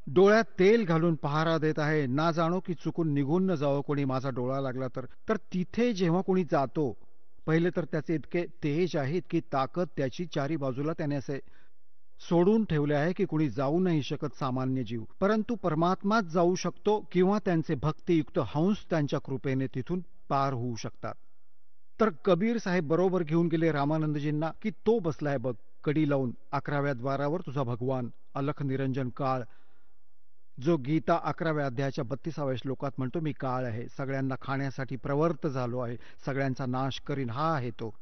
डोळ्यात तेल घालून पहारा देत आहे, ना जाणो की चुकून निघून न जावं कोणी माझा डोळा लागला तर. तर तिथे जेव्हा कोणी जातो, पहिले तर त्याचे इतके तेज आहे, इतकी ताकद त्याची, चारी बाजूला त्याने असे सोडून ठेवले आहे की कुणी जाऊ नाही शकत सामान्य जीव. परंतु परमात्माच जाऊ शकतो, किंवा त्यांचे भक्तियुक्त हंस त्यांच्या कृपेने तिथून पार होऊ शकतात. तर कबीर साहेब बरोबर घेऊन गेले रामानंदजींना की तो बसलाय बघ कडी लावून 11व्या द्वारावर, तुझा भगवान अलख निरंजन काळ, जो गीता 11व्या अध्यायाच्या 32व्या श्लोकात म्हणतो, मी काळ आहे, सगळ्यांना खाण्यासाठी प्रवर्त झालो आहे, सगळ्यांचा नाश करीन. हा आहे तो,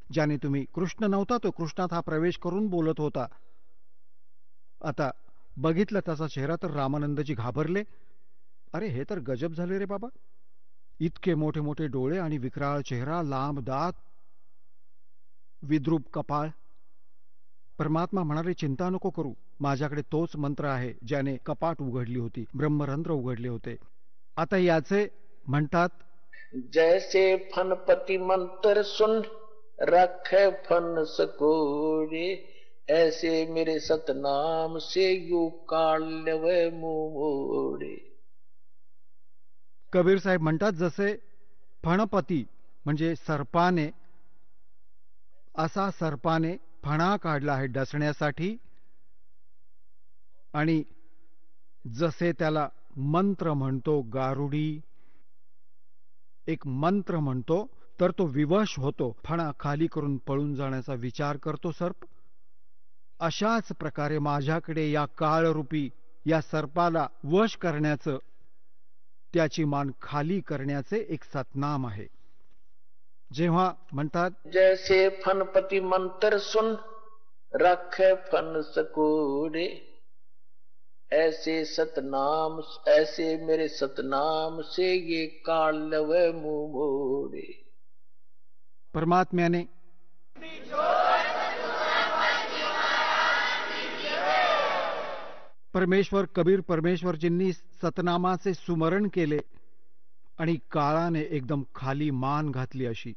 ज्याने तुम्ही, कृष्ण नव्हता तो, कृष्णात हा प्रवेश करून बोलत होता. आता बघितलं त्याचा चेहरा तर रामानंदजी घाबरले. अरे हे तर गजब झाले रे बाबा. इतके मोठे मोठे डोळे आणि विक्राळ चेहरा, लांब दात, विद्रूप कपाळ. परमात्मा म्हणाले, चिंता नको करू, माझ्याकडे तोच मंत्र आहे ज्याने कपाट उघडली होती, ब्रह्मरंध्र उघडले होते. आता याचे म्हणतात, जैसे फनपति मंत्र सुन रखे फन सकोरे, ऐसे मेरे सतनाम से यू काल्यवय मोरे. कबीर साहेब म्हणतात, जसे फणपती म्हणजे सर्पाने, असा सर्पाने फणा काढला आहे डसण्यासाठी, आणि जसे त्याला मंत्र म्हणतो गारुडी, एक मंत्र म्हणतो तर तो विवश होतो, फणा खाली करून पळून जाण्याचा विचार करतो सर्प, अशाच प्रकारे माझ्याकडे या काळरूपी या सर्पाला वश करण्याचं, त्याची मान खाली करण्याचे एक सतनाम आहे. जेव्हा म्हणतात, जैसे फनपति मंत्र सुन रखे फन सकोरे, ऐसे सतनाम, ऐसे मेरे सतनाम से ये काल्यवय मोरे. परमात्म्याने परमेश्वर कबीर परमेश्वरजींनी सतनामाचे सुमरण केले आणि काळाने एकदम खाली मान घातली. अशी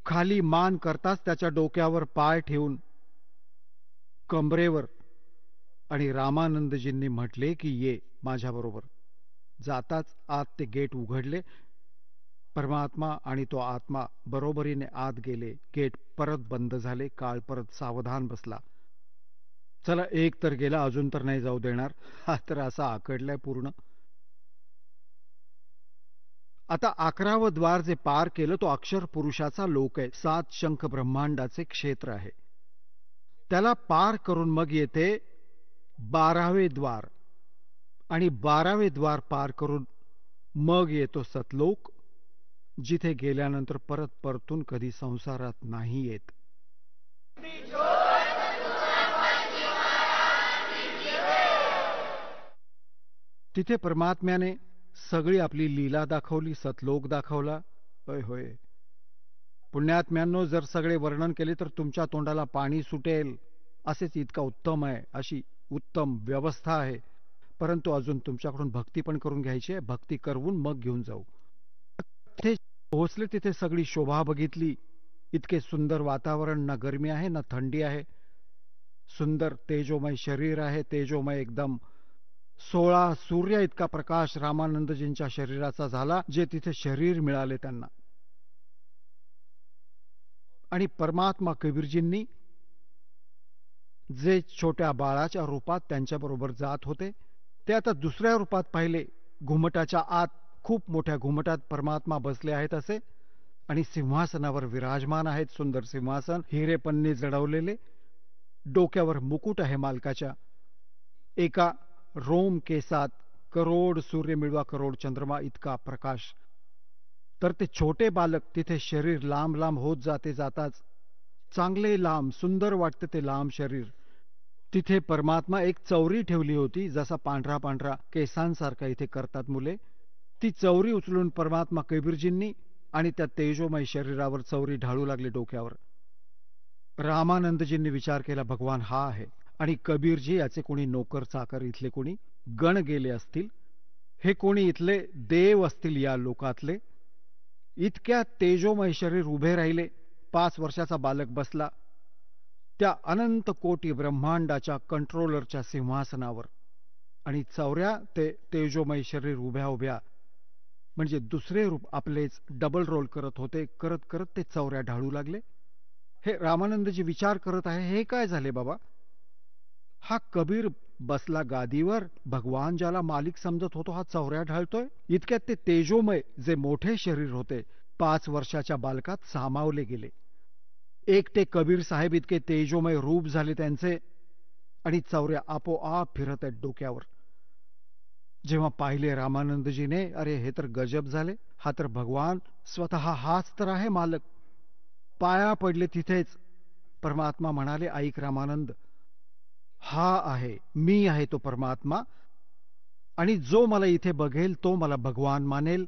खाली मान करताच त्याच्या डोक्यावर पाय ठेवून कमरेवर, आणि रामानंदजींनी म्हटले की ये माझ्याबरोबर. जाताच आत ते गेट उघडले. परमात्मा आणि तो आत्मा बरोबरीने आत गेले. गेट परत बंद झाले. काळ परत सावधान बसला. चला, एक तर गेला, अजून तर नाही जाऊ देणार. हा तर असा आकडलाय पूर्ण. आता 11वं द्वार जे पार केलं तो अक्षर पुरुषाचा लोक आहे. 7 शंख ब्रह्मांडाचे क्षेत्र आहे. त्याला पार करून मग येते 12वे द्वार, आणि 12वे द्वार पार करून मग येतो सतलोक, जिथे गेल्यानंतर परत परतून कधी संसारात नाही येत. तिथे परमात्म्याने सगळी आपली लीला दाखवली, सतलोक दाखवला. होय होय, पुण्यात्म्यांनो, जर सगळे वर्णन केले तर तुमच्या तोंडाला पाणी सुटेल. असेच इतका उत्तम आहे, अशी उत्तम व्यवस्था आहे. परंतु अजून तुमच्याकडून भक्ती पण करून घ्यायची आहे. भक्ती करवून मग घेऊन जाऊ. तिथे पोहोचले, तिथे सगळी शोभा बघितली. इतके सुंदर वातावरण, ना गरमी आहे ना थंडी आहे. सुंदर तेजोमय शरीर आहे, तेजोमय एकदम. 16 सूर्य इतका प्रकाश रामानंदजींच्या शरीराचा झाला, जे तिथे शरीर मिळाले त्यांना. आणि परमात्मा कबीरजींनी जे छोट्या बाळाच्या रूपात त्यांच्याबरोबर जात होते, ते आता दुसऱ्या रूपात पाहिले. घुमटाच्या आत, खूप मोठ्या घुमटात परमात्मा बसले आहेत असे, आणि सिंहासनावर विराजमान आहेत. सुंदर सिंहासन, हिरेपन्नी जडवलेले. डोक्यावर मुकुट आहे मालकाच्या. एका रोम केसात करोड सूर्य मिळवा करोड चंद्रमा इतका प्रकाश. तर ते छोटे बालक, तिथे शरीर लांब लांब होत जाते. जाताच चांगले लांब, सुंदर वाटते ते लांब शरीर. तिथे परमात्मा एक चौरी ठेवली होती, जसा पांढरा पांढरा केसांसारखा इथे करतात मुले. ती चौरी उचलून परमात्मा कबीरजींनी आणि त्या तेजोमय शरीरावर चौरी ढाळू लागले डोक्यावर. रामानंदजींनी विचार केला, भगवान हा आहे. आणि कबीरजी याचे कोणी नोकर चाकर, इथले कोणी गण गेले असतील, हे कोणी इथले देव असतील या लोकातले. इतक्या तेजोमय शरीर उभे राहिले. 5 वर्षाचा बालक बसला त्या अनंत कोटी ब्रह्मांडाच्या कंट्रोलरच्या सिंहासनावर, आणि चौऱ्या ते तेजोमय शरीर उभ्या उभ्या, म्हणजे दुसरे रूप आपलेच डबल रोल करत होते. करत करत ते चौऱ्या ढाळू लागले. हे रामानंदजी विचार करत आहे, हे काय झाले बाबा? हा कबीर बसला गादीवर, भगवान ज्याला मालिक समजत होतो, हा चौऱ्या ढाळतोय. इतक्यात ते तेजोमय जे मोठे शरीर होते 5 वर्षाच्या बालकात सामावले गेले. एकटे कबीर साहेब इतके तेजोमय रूप झाले त्यांचे, आणि चौऱ्या आपोआप फिरत आहेत डोक्यावर. जेव्हा पाहिले रामानंदजीने, अरे हे तर गजब झाले, हा तर भगवान स्वतः हाच तर आहे मालक. पाया पडले तिथेच. परमात्मा म्हणाले, ऐक रामानंद, हा आहे, मी आहे तो परमात्मा, आणि जो मला इथे बघेल तो मला भगवान मानेल,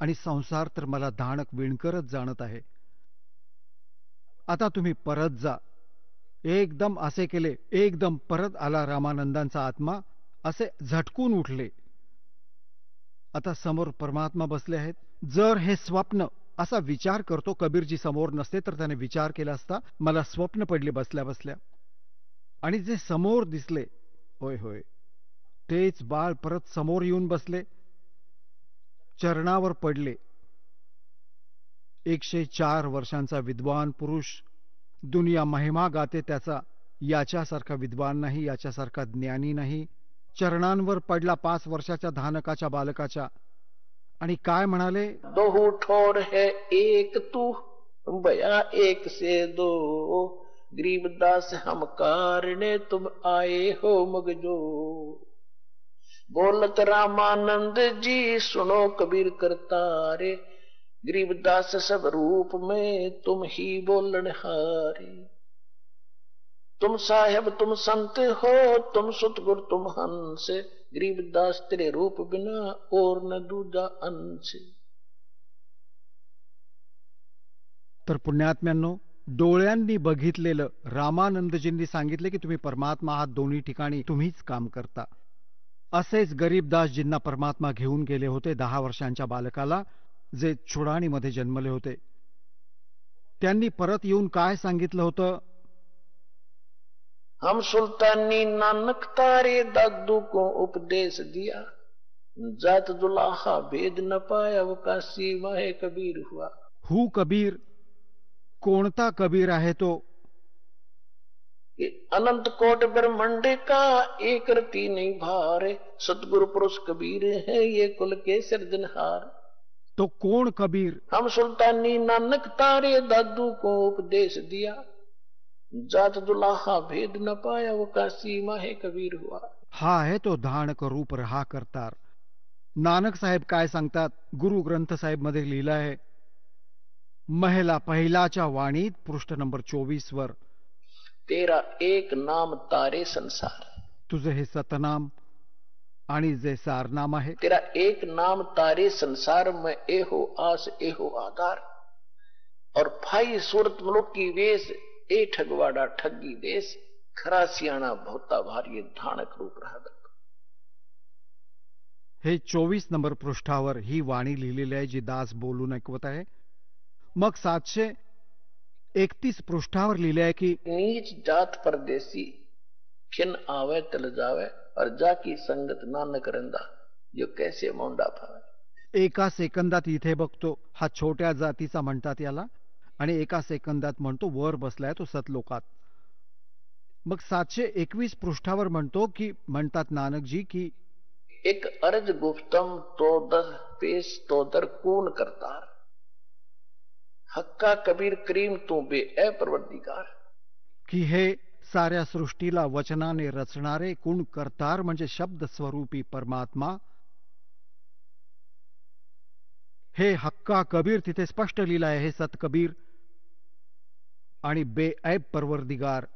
आणि संसार तर मला धाणक विणकरच जाणत आहे. आता तुम्ही परत जा. एकदम असे केले. एकदम परत आला रामानंदांचा आत्मा. असे झटकून उठले. आता समोर परमात्मा बसले आहेत. जर हे स्वप्न, असा विचार करतो, कबीरजी समोर नसते तर त्याने विचार केला असता, मला स्वप्न पडले बसल्या बसल्या. आणि जे समोर दिसले, होय होय, तेच बाळ परत समोर येऊन बसले, चरणावर पडले. 104 वर्षांचा विद्वान पुरुष, दुनिया महिमा गाते त्याचा. याच्यासारखा विद्वान नाही, याच्यासारखा ज्ञानी नाही. चरणांवर पडला 5 वर्षाच्या धानकाच्या बालकाच्या, आणि काय म्हणाले? दोहू ठोर है एक तू, बया एक से दो, गरीबदास हम कारणे तुम आए हो मगजो. बोलत रामानंद जी सुनो कबीर करतारे, गरीबदास सब रूप में तुम ही बोलन हारे. तुम साहेब तुम संत हो, तुम सतगुर तुम हंस, गरीबदास तेरे रूप बिना और न दूजा अंश. तर पुण्यात्म्यांनो, डोळ्यांनी बघितलेलं रामानंदजींनी सांगितले की तुम्ही परमात्मा आहात, दोन्ही ठिकाणी तुम्हीच काम करता. असेच गरीबदासजींना परमात्मा घेऊन गेले होते 10 वर्षांच्या बालकाला, जे चुडाणीमध्ये जन्मले होते. त्यांनी परत येऊन काय सांगितलं होतं? हम सुल्तानी नानक तारे दादू को उपदेश दिया, जात दुलाहा भेद न पाया वो काशी वाहे कबीर हुआ. हू कबीर, कोणता कबीर आहे तो? अनंत कोट ब्रह्मांड का एक रति नहीं भार, सतगुरु पुरुष कबीर है ये कुल के सिरजनहार. तो कोण कबीर? हम सुल्तानी नानक तारे दादू को उपदेश दिया, जात दुलाहा भेद न पाया वो काशी माहे कबीर हुआ. हा आहे तो धाणक रूप रहा करतार. नानक साहेब काय सांगतात? गुरु ग्रंथ साहेब मध्ये लिहिलं आहे, महिला पहिलाच्या वाणीत पृष्ठ नंबर 24 वर, तेरा एक नाम तारे संसार. तुझे हे सतनाम आणि जे सारनाम आहे. तेरा एक नाम तारे संसार में एहो आस एहो आधार, और फाई सूरत मुलुक की वेश, ए ठगवाड़ा ठगी देश, खरा सियाणा बहुता भारी धाणक रूप राहत. हे 24 नंबर पृष्ठावर ही वाणी लिहिलेली आहे, जी दास बोलून ऐकवत आहे. मग 731 पृष्ठावर लिहिले आहे की नीच जात परदेसी, खिन आवे तल जावे, और जाकी संगत नानक रंदा, जो कैसे मोंडा फावे. एका सेकंदात इथे बघतो, हा छोट्या जातीचा म्हणतात याला, आणि एका सेकंदात म्हणतो वर बसलाय तो सतलोकात. मग 721 पृष्ठावर म्हणतो की, म्हणतात नानकजी की, एक अर्ज गुफ्तम तो दर पेश तो दर कून करतार, हक्का कबीर करीम तू बे ए परवरदिगार. की हे साऱ्या सृष्टीला वचनाने रचणारे कुण करतार म्हणजे शब्द स्वरूपी परमात्मा. हे हक्का कबीर तिथे स्पष्ट लिहिलं आहे, हे सत कबीर. आणि बेऐब परवरदिगार,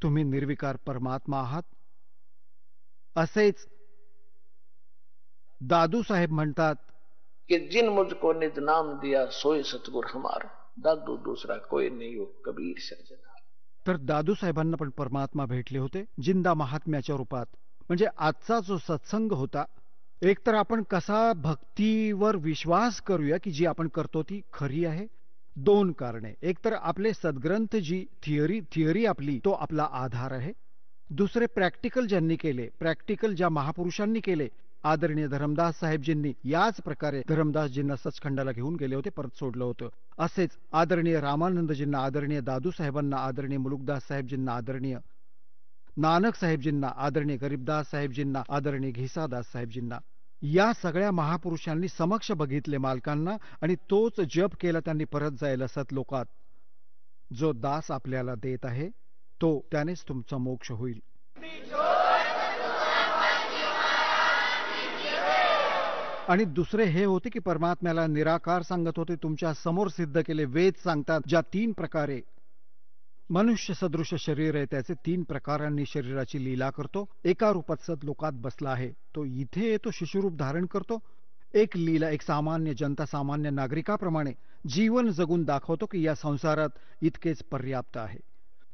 तुम्ही निर्विकार परमात्मा आहात. असेच दादू साहेब म्हणतात कि जिन मुझको निज नाम दिया सोय सतगुर हमारा, दादू दूसरा कोई नहीं हो कबीर सर्जना. तर दादू साहेबांना पण परमात्मा भेटले होते जिंदा महात्म्याच्या रूपात. म्हणजे आजचा जो सत्संग होता, एकतर आपण कसा भक्तीवर विश्वास करूया की जी आपण करतो ती खरी आहे. 2 कारणे. एकतर आपले सद्ग्रंथ, जी थिअरी आपली, तो आपला आधार आहे. दुसरे, प्रॅक्टिकल ज्यांनी केले, प्रॅक्टिकल ज्या महापुरुषांनी केले, आदरणीय धरमदास साहेबजींनी याच प्रकारे धरमदासजींना सचखंडाला घेऊन गेले होते, परत सोडलं होतं. असेच आदरणीय रामानंदजींना, आदरणीय दादू साहेबांना, आदरणीय मुलुकदास साहेबजींना, आदरणीय नानक साहेबजींना, आदरणीय गरीबदास साहेबजींना, आदरणीय घिसादास साहेबजींना, या सगळ्या महापुरुषांनी समक्ष बघितले मालकांना, आणि तोच जप केला त्यांनी परत जायला सतलोकात. जो दास आपल्याला देत आहे तो, त्यानेच तुमचा मोक्ष होईल. आणि दुसरे हे होते की परमात्म्याला निराकार सांगत होते, तुमच्या समोर सिद्ध केले. वेद सांगतात ज्या 3 प्रकारे मनुष्य सदृश शरीर आहे, त्याचे 3 प्रकारांनी शरीराची लीला करतो. एका रूपात सदलोकात बसला आहे, तो इथे येतो, शिशुरूप धारण करतो. एक लीला, एक सामान्य जनता, सामान्य नागरिकाप्रमाणे जीवन जगून दाखवतो की या संसारात इतकेच पर्याप्त आहे.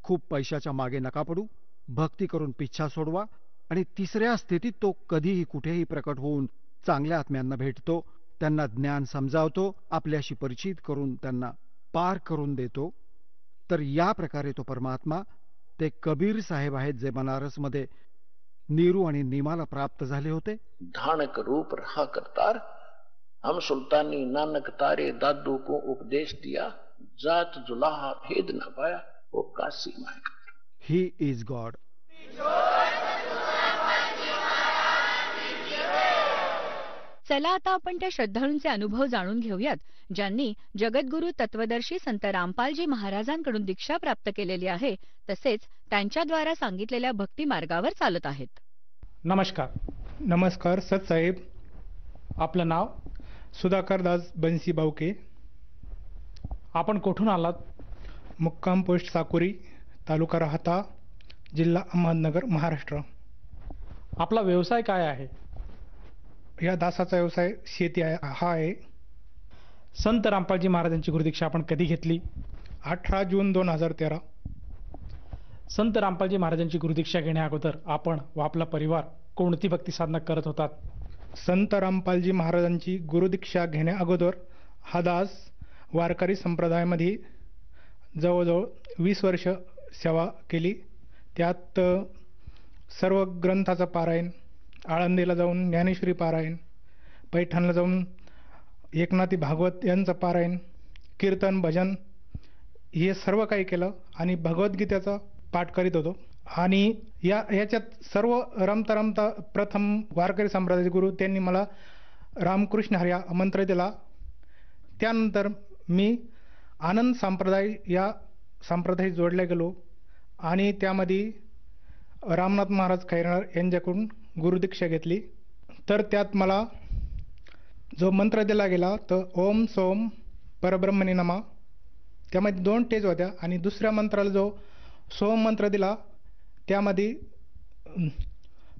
खूप पैशाच्या मागे नका पडू, भक्ती करून पिच्छा सोडवा. आणि तिसऱ्या स्थितीत तो कधीही कुठेही प्रकट होऊन चांगल्या आत्म्यांना भेटतो, त्यांना ज्ञान समजावतो, आपल्याशी परिचित करून त्यांना पार करून देतो. तर या प्रकारे तो परमात्मा ते कबीर साहेब आहेत, जे बनारसमध्ये नीरू आणि नीमाला प्राप्त झाले होते. धानक रूप रहा करतार, हम सुल्तानी नानक तारे दादू को उपदेश दिया, जात जुलाहा भेद न पाया, वो काशी माय. He is God. चला आता आपण त्या श्रद्धाळूंचे अनुभव जाणून घेऊयात, ज्यांनी जगद्गुरू तत्वदर्शी संत रामपालजी महाराजांकडून दीक्षा प्राप्त केलेली आहे, तसेच त्यांच्याद्वारा सांगितलेल्या भक्ती मार्गावर चालत आहेत. नमस्कार सतसाहेब. आपलं नाव सुधाकर दास बंसी बावके. आपण कुठून आलात? मुक्काम पोस्ट साकुरी, तालुका राहता, जिल्हा अहमदनगर, महाराष्ट्र. आपला व्यवसाय काय आहे? या दासाचा व्यवसाय शेती आहे. संत रामपालजी महाराजांची गुरुदीक्षा आपण कधी घेतली? 18 जून 2013. संत रामपालजी महाराजांची गुरुदीक्षा घेण्या अगोदर आपण व आपला परिवार कोणती भक्ती साधना करत होतात? संत रामपालजी महाराजांची गुरुदीक्षा घेण्या अगोदर हा दास वारकरी संप्रदायामध्ये जवळजवळ 20 वर्ष सेवा केली. त्यात सर्व ग्रंथाचं पारायण, आळंदीला जाऊन ज्ञानेश्वरी पारायण, पैठणला जाऊन एकनाथी भागवत यांचं पारायण, कीर्तन, भजन हे सर्व काही केलं आणि भगवद्गीतेचा पाठ करीत होतो. आणि याच्यात सर्व रमता प्रथम वारकरी संप्रदायाचे गुरु त्यांनी मला रामकृष्ण हरी हा मंत्र दिला. त्यानंतर मी आनंद संप्रदाय या संप्रदायात जोडले गेलो आणि त्यामध्ये रामनाथ महाराज खैरनार यांच्याकडून गुरुदीक्षा घेतली. तर त्यात मला जो मंत्र दिला गेला तो ओम सोम परब्रह्मणे नमः, त्यामध्ये 2 टेज होत्या. आणि दुसऱ्या मंत्राला जो सोम मंत्र दिला त्यामध्ये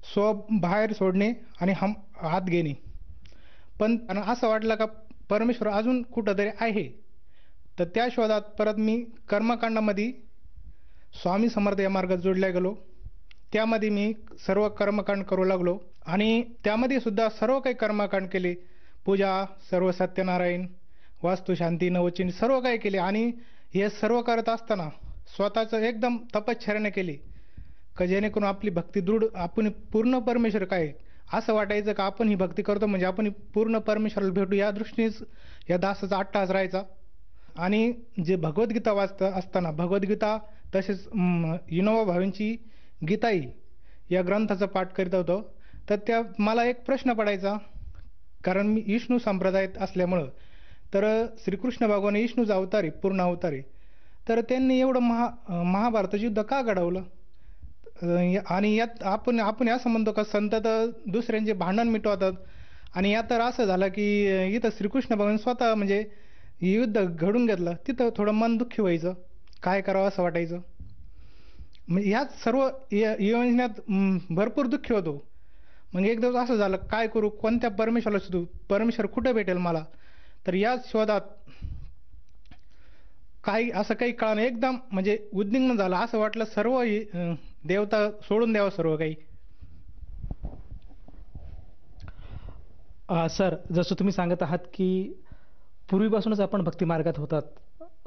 स्व बाहेर सोडणे आणि हम आत घेणे. पण असं वाटलं का परमेश्वर अजून कुठंतरी आहे. तर त्या शोधात परत मी कर्मकांडामध्ये स्वामी समर्थ या मार्गात जोडल्या गेलो. त्यामध्ये मी सर्व कर्मकांड करू लागलो आणि त्यामध्ये सुद्धा सर्व काही कर्मकांड केले. पूजा, सर्व सत्यनारायण, वास्तुशांती, नवचिन सर्व काही केले. आणि हे सर्व करत असताना स्वतःचं एकदम तपश्चर्याने केली का जेणेकरून आपली भक्ती दृढ, आपण पूर्ण परमेश्वर काय असं वाटायचं का आपण ही भक्ती करतो म्हणजे आपण पूर्ण परमेश्वराला भेटू, या दृष्टीनेच या दासाचा अट्टहास राहायचा. आणि जे भगवद्गीता वाचत असताना भगवद्गीता तसेच विनोबा भावेंची गीताई या ग्रंथाचा पाठ करीत होतो. तर त्या मला एक प्रश्न पडायचा, कारण मी विष्णू संप्रदायात असल्यामुळं. तर श्रीकृष्ण भगवान विष्णूचा अवतारी, पूर्ण अवतारी, तर त्यांनी एवढं महाभारताचं युद्ध का घडवलं? आणि यात आपण असं म्हणतो का संत तर दुसऱ्यांचे भांडण मिटवतात, आणि यात तर असं झालं की इथं श्रीकृष्ण भगवान स्वतः म्हणजे युद्ध घडून घेतलं. तिथं थोडं मन दुःखी व्हायचं, काय करावं असं वाटायचं. म्हणजे ह्यात सर्व योजनेत भरपूर दुःखी होतो. मग एक दिवस असं झालं, काय करू, कोणत्या परमेश्वराला शोधू, परमेश्वर कुठं भेटेल मला? तर याच शोधात काही कळालं, एकदम म्हणजे उद्विग्न झालं. असं वाटलं सर्व देवता सोडून द्यावं सर्व काही. सर, जसं तुम्ही सांगत आहात की पूर्वीपासूनच आपण भक्ती मार्गात होतात.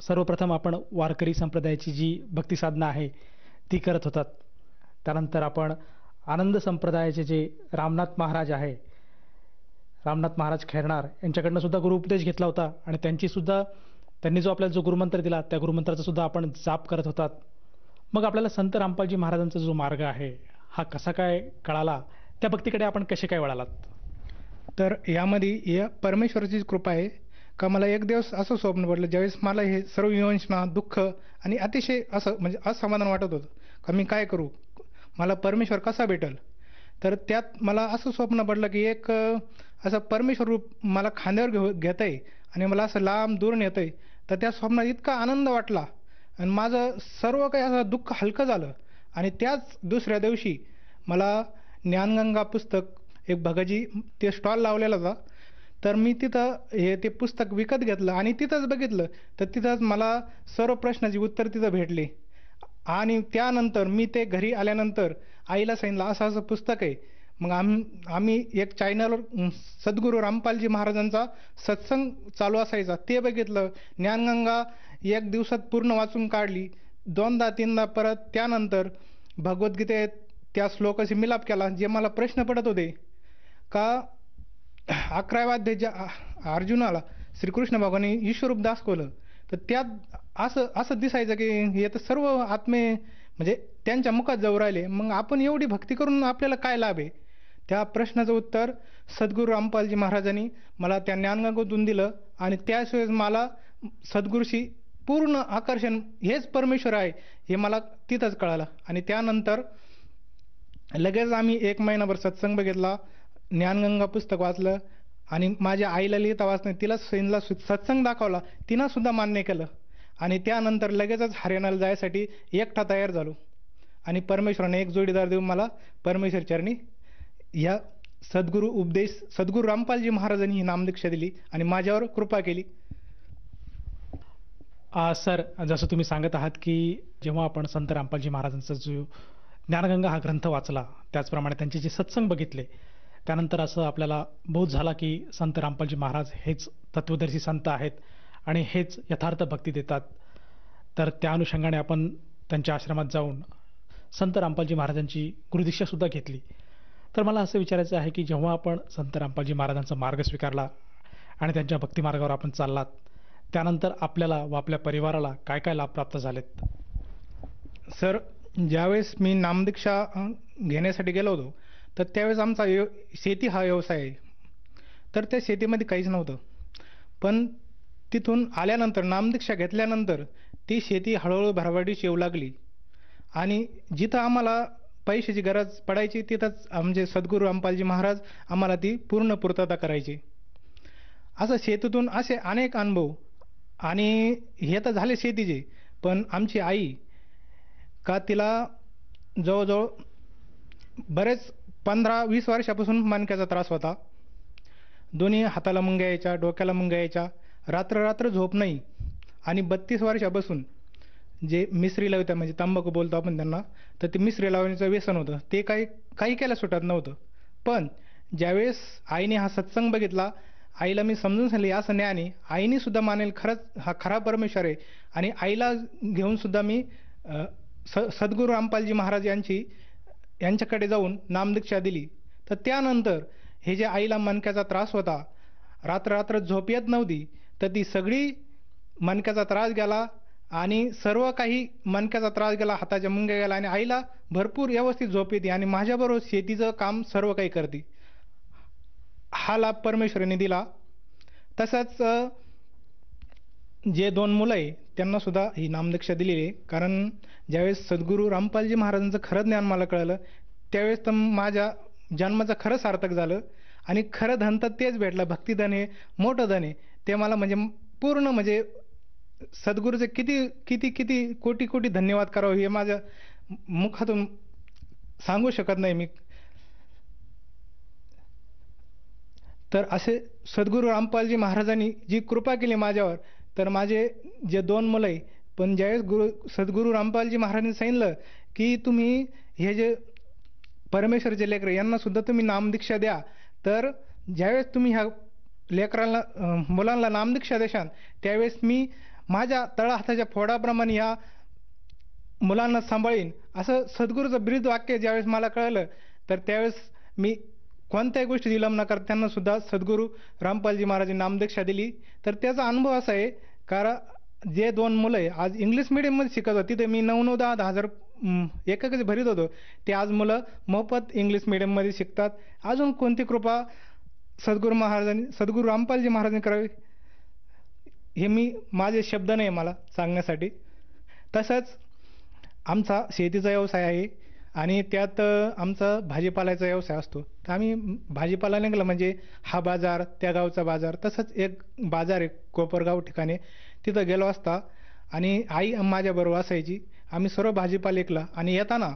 सर्वप्रथम आपण वारकरी संप्रदायाची जी भक्ती साधना आहे ती करत होतात. त्यानंतर आपण आनंद संप्रदायाचे जे रामनाथ महाराज आहे, रामनाथ महाराज खैरनार यांच्याकडनं सुद्धा गुरुउपदेश घेतला होता. आणि त्यांनी जो आपल्याला जो गुरुमंत्र दिला त्या गुरुमंत्राचा सुद्धा आपण जाप करत होतात. मग आपल्याला संत रामपालजी महाराजांचा जो मार्ग आहे हा कसा काय कळाला, त्या भक्तीकडे आपण कसे काय वळालात? तर यामध्ये या परमेश्वराची कृपा आहे का मला एक दिवस असं स्वप्न पडलं, ज्यावेळेस मला हे सर्व योजना, दुःख आणि अतिशय असं म्हणजे असमाधान वाटत होतं का मी काय करू, मला परमेश्वर कसा भेटेल. तर त्यात मला असं स्वप्न पडलं की एक असं परमेश्वर रूप मला खांद्यावर घेत आहे आणि मला असं लांब दूर नेत आहे. तर त्या स्वप्नात इतका आनंद वाटला आणि माझं सर्व काही असं दुःख हलकं झालं. आणि त्याच दुसऱ्या दिवशी मला ज्ञानगंगा पुस्तक एक भगाजी ते स्टॉल लावलेला होता. तर मी तिथं ते पुस्तक विकत घेतलं आणि तिथंच बघितलं तर तिथंच मला सर्व प्रश्नाची उत्तर तिथं भेटली. आणि त्यानंतर मी ते घरी आल्यानंतर आईला सांगितलं असं असं पुस्तक आहे. मग आम्ही एक चॅनलवर सद्गुरू रामपालजी महाराजांचा सत्संग चालू असायचा ते बघितलं. ज्ञानगंगा एक दिवसात पूर्ण वाचून काढली, 2दा 3दा. परत त्यानंतर भगवद्गीतेत त्या श्लोकाशी मिलाप केला. जे मला प्रश्न पडत होते का 11व्या अध्यायात अर्जुनाला श्रीकृष्ण भगवानी ईश्वरूप दाखवलं, तर त्यात असं दिसायचं की हे तर सर्व आत्मे म्हणजे त्यांच्या मुखात जाऊ राहिले. मग आपण एवढी भक्ती करून आपल्याला काय लाभ आहे? त्या प्रश्नाचं उत्तर सद्गुरू रामपालजी महाराजांनी मला त्या ज्ञानगंगेतून दिलं. आणि त्याशिवाय मला सद्गुरूशी पूर्ण आकर्षण हेच परमेश्वर आहे हे मला तिथंच कळालं. आणि त्यानंतर लगेच आम्ही 1 महिनाभर सत्संग बघितला, ज्ञानगंगा पुस्तक वाचलं आणि माझ्या आईला लिहिता वाचणं तिला सत्संग दाखवला, तिनं सुद्धा मान्य केलं. आणि त्यानंतर लगेचच हरियाणाला जायसाठी एकटा तयार झालो. आणि परमेश्वराने एक जोडीदार देऊन मला परमेश्वर चरणी या सद्गुरू रामपालजी महाराजांनी ही नामदीक्षा दिली आणि माझ्यावर कृपा केली. सर, जसं तुम्ही सांगत आहात की जेव्हा आपण संत रामपालजी महाराजांचा जो ज्ञानगंगा हा ग्रंथ वाचला, त्याचप्रमाणे त्यांचे जे सत्संग बघितले, त्यानंतर असं आपल्याला बोध झाला की संत रामपालजी महाराज हेच तत्वदर्शी संत आहेत आणि हेच यथार्थ भक्ती देतात. तर त्या अनुषंगाने आपण त्यांच्या आश्रमात जाऊन संत रामपालजी महाराजांची गुरुदीक्षा सुद्धा घेतली. तर मला असं विचारायचं आहे की जेव्हा आपण संत रामपालजी महाराजांचा मार्ग स्वीकारला आणि त्यांच्या भक्तिमार्गावर आपण चाललात, त्यानंतर आपल्याला व आपल्या परिवाराला काय काय लाभ प्राप्त झालेत? सर, ज्यावेळेस मी नामदीक्षा घेण्यासाठी गेलो होतो तर त्यावेळेस आमचा शेती हा व्यवसाय आहे. तर त्या शेतीमध्ये काहीच नव्हतं. पण तिथून आल्यानंतर नामदीक्षा घेतल्यानंतर ती शेती हळूहळू भरभराटीस येऊ लागली. आणि जिथं आम्हाला पैशाची गरज पडायची तिथंच आमचे सद्गुरू रामपालजी महाराज आम्हाला ती पूर्ण पूर्तता करायची. असं शेतीतून असे अनेक अनुभव. आणि हे तर झाले शेतीचे, पण आमची आई का तिला जवळजवळ बरेच 15-20 वर्षापासून मणक्याचा त्रास होता. दोन्ही हाताला मुंग्या यायच्या, डोक्याला मुंग्या यायच्या, रात्र झोप नाही. आणि 32 वर्षापासून जे मिसरी लावत्या म्हणजे तंबाखू बोलतो आपण त्यांना, तर ते मिसरी लावण्याचं व्यसन होतं. ते काही केल्या सुटत नव्हतं. पण ज्यावेळेस आईने हा सत्संग बघितला, आईला मी समजून सांगितले असं ज्ञान आहे, आईने सुद्धा मानेल खरंच हा खरा परमेश्वर आहे. आणि आईला घेऊन सुद्धा मी सद्गुरू रामपालजी महाराज यांच्याकडे जाऊन नामदीक्षा दिली. तर त्यानंतर हे जे आईला मणक्याचा त्रास होता, रात्र झोप येत नव्हती, तर ती सगळी मणक्याचा त्रास गेला आणि सर्व काही मणक्याचा त्रास गेला, हाताच्या मुंग्या गेला आणि आईला भरपूर व्यवस्थित झोप येते आणि माझ्याबरोबर शेतीचं काम सर्व काही करते. हा लाभ परमेश्वराने दिला. तसंच जे 2 मुलं आहे त्यांना सुद्धा ही नामदीक्षा दिलेली आहे. कारण ज्यावेळेस सद्गुरू रामपालजी महाराजांचं खरं ज्ञान मला कळलं, त्यावेळेस तर माझ्या जन्माचं खरं सार्थक झालं. आणि खरं धन तर तेच भेटलं, भक्तिधन हे मोठं धन आहे. ते मला म्हणजे पूर्ण म्हणजे सद्गुरूचे किती कोटी धन्यवाद करावं हे माझ्या मुखातून सांगू शकत नाही मी. तर असे सद्गुरू रामपालजी महाराजांनी जी कृपा केली माझ्यावर, तर माझे जे 2 मुलं आहे, पण ज्यावेळेस सद्गुरू रामपालजी महाराजांनी सांगितलं की तुम्ही हे जे परमेश्वरचे लेकरं यांना सुद्धा तुम्ही नामदीक्षा द्या, तर ज्यावेळेस तुम्ही ह्या लेकरांना मुलांना नामदीक्षा देशाल, त्यावेळेस मी माझ्या तळहाताच्या फोडाप्रमाणे ह्या मुलांना सांभाळीन असं सद्गुरूचं ब्रीद वाक्य ज्यावेळेस मला कळलं, तर त्यावेळेस मी कोणत्याही गोष्टी विलंब न करता त्यांना सुद्धा सद्गुरू रामपालजी महाराजांनी नामदीक्षा दिली. तर त्याचा अनुभव असा आहे, कारण जे 2 मुलं आहे आज इंग्लिश मिडियममध्ये शिकत होते, तिथे मी 9-10 हजार एकच भरीत होतो, ते आज मुलं मोफत इंग्लिश मिडियममध्ये शिकतात. अजून कोणती कृपा सद्गुरू रामपालजी महाराजांनी करावी हे मी माझे शब्द नाही मला सांगण्यासाठी. तसंच आमचा शेतीचा व्यवसाय आहे आणि त्यात आमचा भाजीपाल्याचा व्यवसाय असतो. तर आम्ही भाजीपाला निघाला म्हणजे हा बाजार, त्या गावचा बाजार, तसंच एक बाजार आहे कोपरगाव ठिकाणी, तिथं गेलो असता आणि आई माझ्याबरोबर असायची. आम्ही सर्व भाजीपाला ऐकला आणि येताना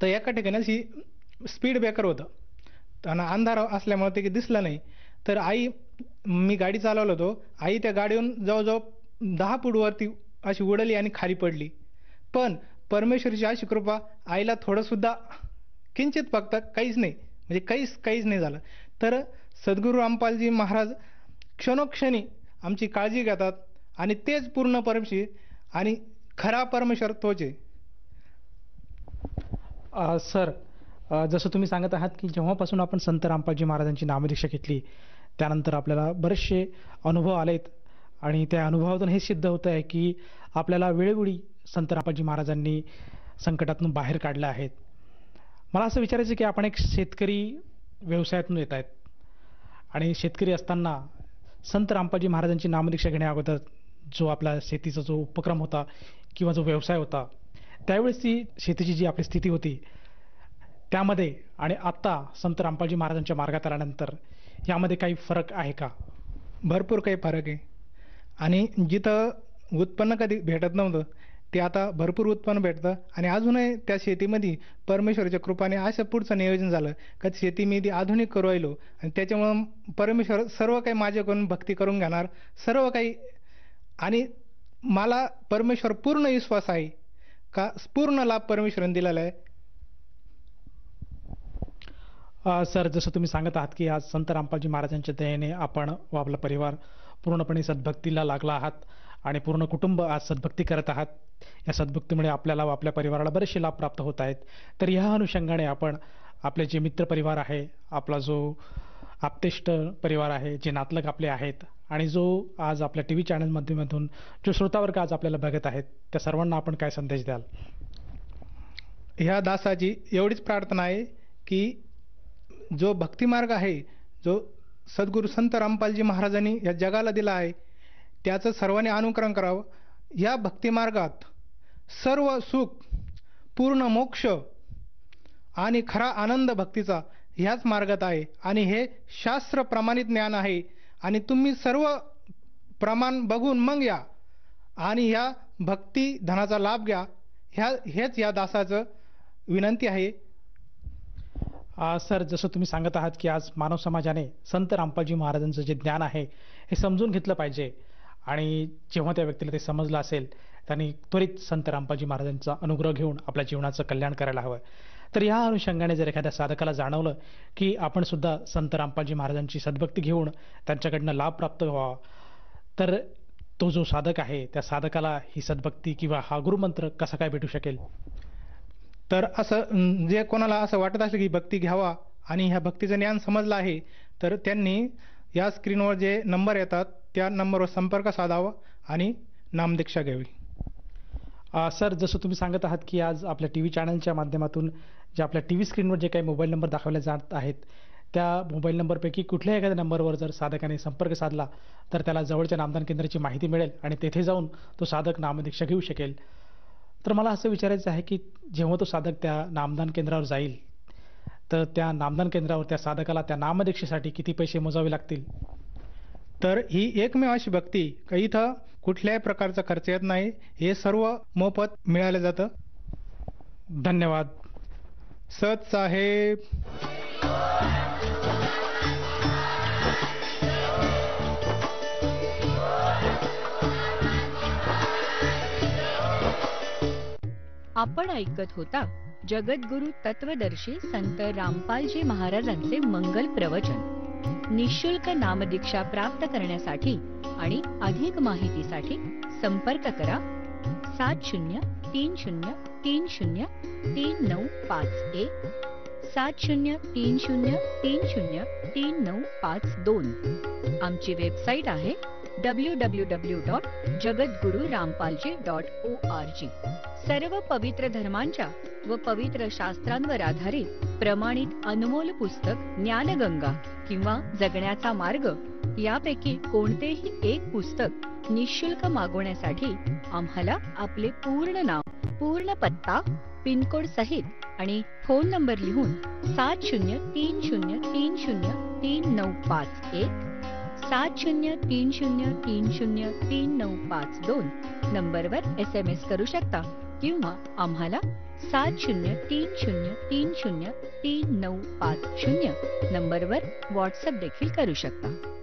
तर एका ठिकाणी अशी स्पीड ब्रेकर होतं आणि अंधार असल्यामुळे ते दिसलं नाही. तर मी गाडी चालवलं होतो. आई त्या गाडीवरून जवळजवळ 10 फूट वरती अशी उडली आणि खाली पडली. पण परमेश्वराची अशी कृपा, आईला थोडंसुद्धा किंचित फक्त काहीच नाही, म्हणजे काहीच नाही झालं. तर सद्गुरू रामपालजी महाराज क्षणोक्षणी आमची काळजी घेतात आणि तेच पूर्ण परमेश्वर आणि खरा परमेश्वर तोच आहे. सर, जसं तुम्ही सांगत आहात की जेव्हापासून आपण संत रामपालजी महाराजांची नामदीक्षा घेतली त्यानंतर आपल्याला बरेचसे अनुभव आलेत आणि त्या अनुभवातून हे सिद्ध होतं आहे की आपल्याला वेळोवेळी संत रामपालजी महाराजांनी संकटातून बाहेर काढलं आहेत. मला असं विचारायचं की आपण एक शेतकरी व्यवसायातून येत आहेत आणि शेतकरी असताना संत रामपालजी महाराजांची नामदीक्षा घेण्याअगोदर जो आपला शेतीचा जो उपक्रम होता किंवा जो व्यवसाय होता त्यावेळेस ती शेतीची जी आपली स्थिती होती त्यामध्ये आणि आत्ता संत रामपालजी महाराजांच्या मार्गात आल्यानंतर यामध्ये काही फरक आहे का? भरपूर काही फरक आहे. आणि जिथं उत्पन्न कधी भेटत नव्हतं ते आता भरपूर उत्पन्न भेटतं आणि अजूनही त्या शेतीमध्ये परमेश्वराच्या कृपाने असं पुढचं नियोजन झालं का शेती मी ती आधुनिक करू राहिलो आणि त्याच्यामुळं परमेश्वर सर्व काही माझ्याकडून भक्ती करून घेणार सर्व काही. आणि मला परमेश्वर पूर्ण विश्वास आहे का पूर्ण लाभ परमेश्वराने दिलेला आहे. सर, जसं तुम्ही सांगत आहात की आज संत रामपालजी महाराजांच्या दयेने आपण व आपला परिवार पूर्णपणे सद्भक्तीला लागला आहात आणि पूर्ण कुटुंब आज सद्भक्ती करत आहात. या सद्भक्तीमुळे आपल्याला व आपल्या परिवाराला बरेचसे लाभ प्राप्त होत आहेत. तर ह्या अनुषंगाने आपण आपले जे मित्र परिवार आहे, आपला जो आप्तेष्ट परिवार आहे, जे नातलग आपले आहेत आणि जो आज आपल्या टीव्ही चॅनल माध्यमातून जो श्रोतावर्ग आज आपल्याला बघत आहेत त्या सर्वांना आपण काय संदेश द्याल? ह्या दासाची एवढीच प्रार्थना आहे की जो भक्तिमार्ग आहे जो सद्गुरू संत रामपालजी महाराजांनी या जगाला दिला आहे त्याचं सर्वांनी अनुकरण करावं. या भक्तिमार्गात सर्व सुख, पूर्ण मोक्ष आणि खरा आनंद भक्तीचा ह्याच मार्गात आहे आणि हे शास्त्र प्रमाणित ज्ञान आहे आणि तुम्ही सर्व प्रमाण बघून मग या आणि ह्या भक्ती धनाचा लाभ घ्या. हेच या दासाचं विनंती आहे. सर, जसं तुम्ही सांगत आहात की आज मानव समाजाने संत रामपालजी महाराजांचं जे ज्ञान आहे हे समजून घेतलं पाहिजे आणि जेव्हा त्या व्यक्तीला ते समजलं असेल त्यांनी त्वरित संत रामपालजी महाराजांचा अनुग्रह घेऊन आपल्या जीवनाचं कल्याण करायला हवं. तर या अनुषंगाने जर एखाद्या साधकाला जाणवलं की आपण सुद्धा संत रामपालजी महाराजांची सद्भक्ती घेऊन त्यांच्याकडनं लाभ प्राप्त व्हावा तर तो जो साधक आहे त्या साधकाला ही सद्भक्ती किंवा हा गुरुमंत्र कसा काय भेटू शकेल? तर असं जे कोणाला असं वाटत असेल की भक्ती घ्यावा आणि ह्या भक्तीचं ज्ञान समजलं आहे तर त्यांनी या स्क्रीनवर जे नंबर येतात त्या नंबरवर संपर्क साधावा आणि नामदीक्षा घ्यावी. सर, जसं तुम्ही सांगत आहात की आज आपल्या टीव्ही चॅनलच्या माध्यमातून जे आपल्या टीव्ही स्क्रीनवर जे काही मोबाईल नंबर दाखवले जात आहेत त्या मोबाईल नंबरपैकी कुठल्याही एखाद्या नंबरवर जर साधकाने संपर्क साधला तर त्याला जवळच्या नामदान केंद्राची माहिती मिळेल आणि तेथे जाऊन तो साधक नामदीक्षा घेऊ शकेल. तर मला असं विचारायचं आहे की जेव्हा तो साधक त्या नामदान केंद्रावर जाईल तर त्या नामदान केंद्रावर त्या साधकाला त्या नामदीक्षेसाठी किती पैसे मोजावे लागतील? तर ही एकमेव अशी भक्ती का इथं कुठल्याही प्रकारचा खर्च येत नाही. हे सर्व मोफत मिळालं जातं. धन्यवाद. सत साहेब. आपण ऐकत होता जगद्गुरु तत्वदर्शी संत रामपालजी महाराजांचे मंगल प्रवचन. निःशुल्क नामदीक्षा प्राप्त करण्यासाठी आणि अधिक माहितीसाठी संपर्क करा 7030303951 7030303952. आमची वेबसाईट आहे www.jagadgururampalji.org. सर्व पवित्र धर्मांच्या व पवित्र शास्त्रांवर आधारित प्रमाणित अनमोल पुस्तक ज्ञानगंगा किंवा जगण्याचा मार्ग यापैकी कोणतेही एक पुस्तक निःशुल्क मागवण्यासाठी आम्हाला आपले पूर्ण नाव, पूर्ण पत्ता, पिनकोड सहित आणि फोन नंबर लिहून 7030303951 7030303952 नंबरवर SMS करू शकता किंवा आम्हाला 7030303950 नंबरवर व्हॉट्सअप देखील करू शकता.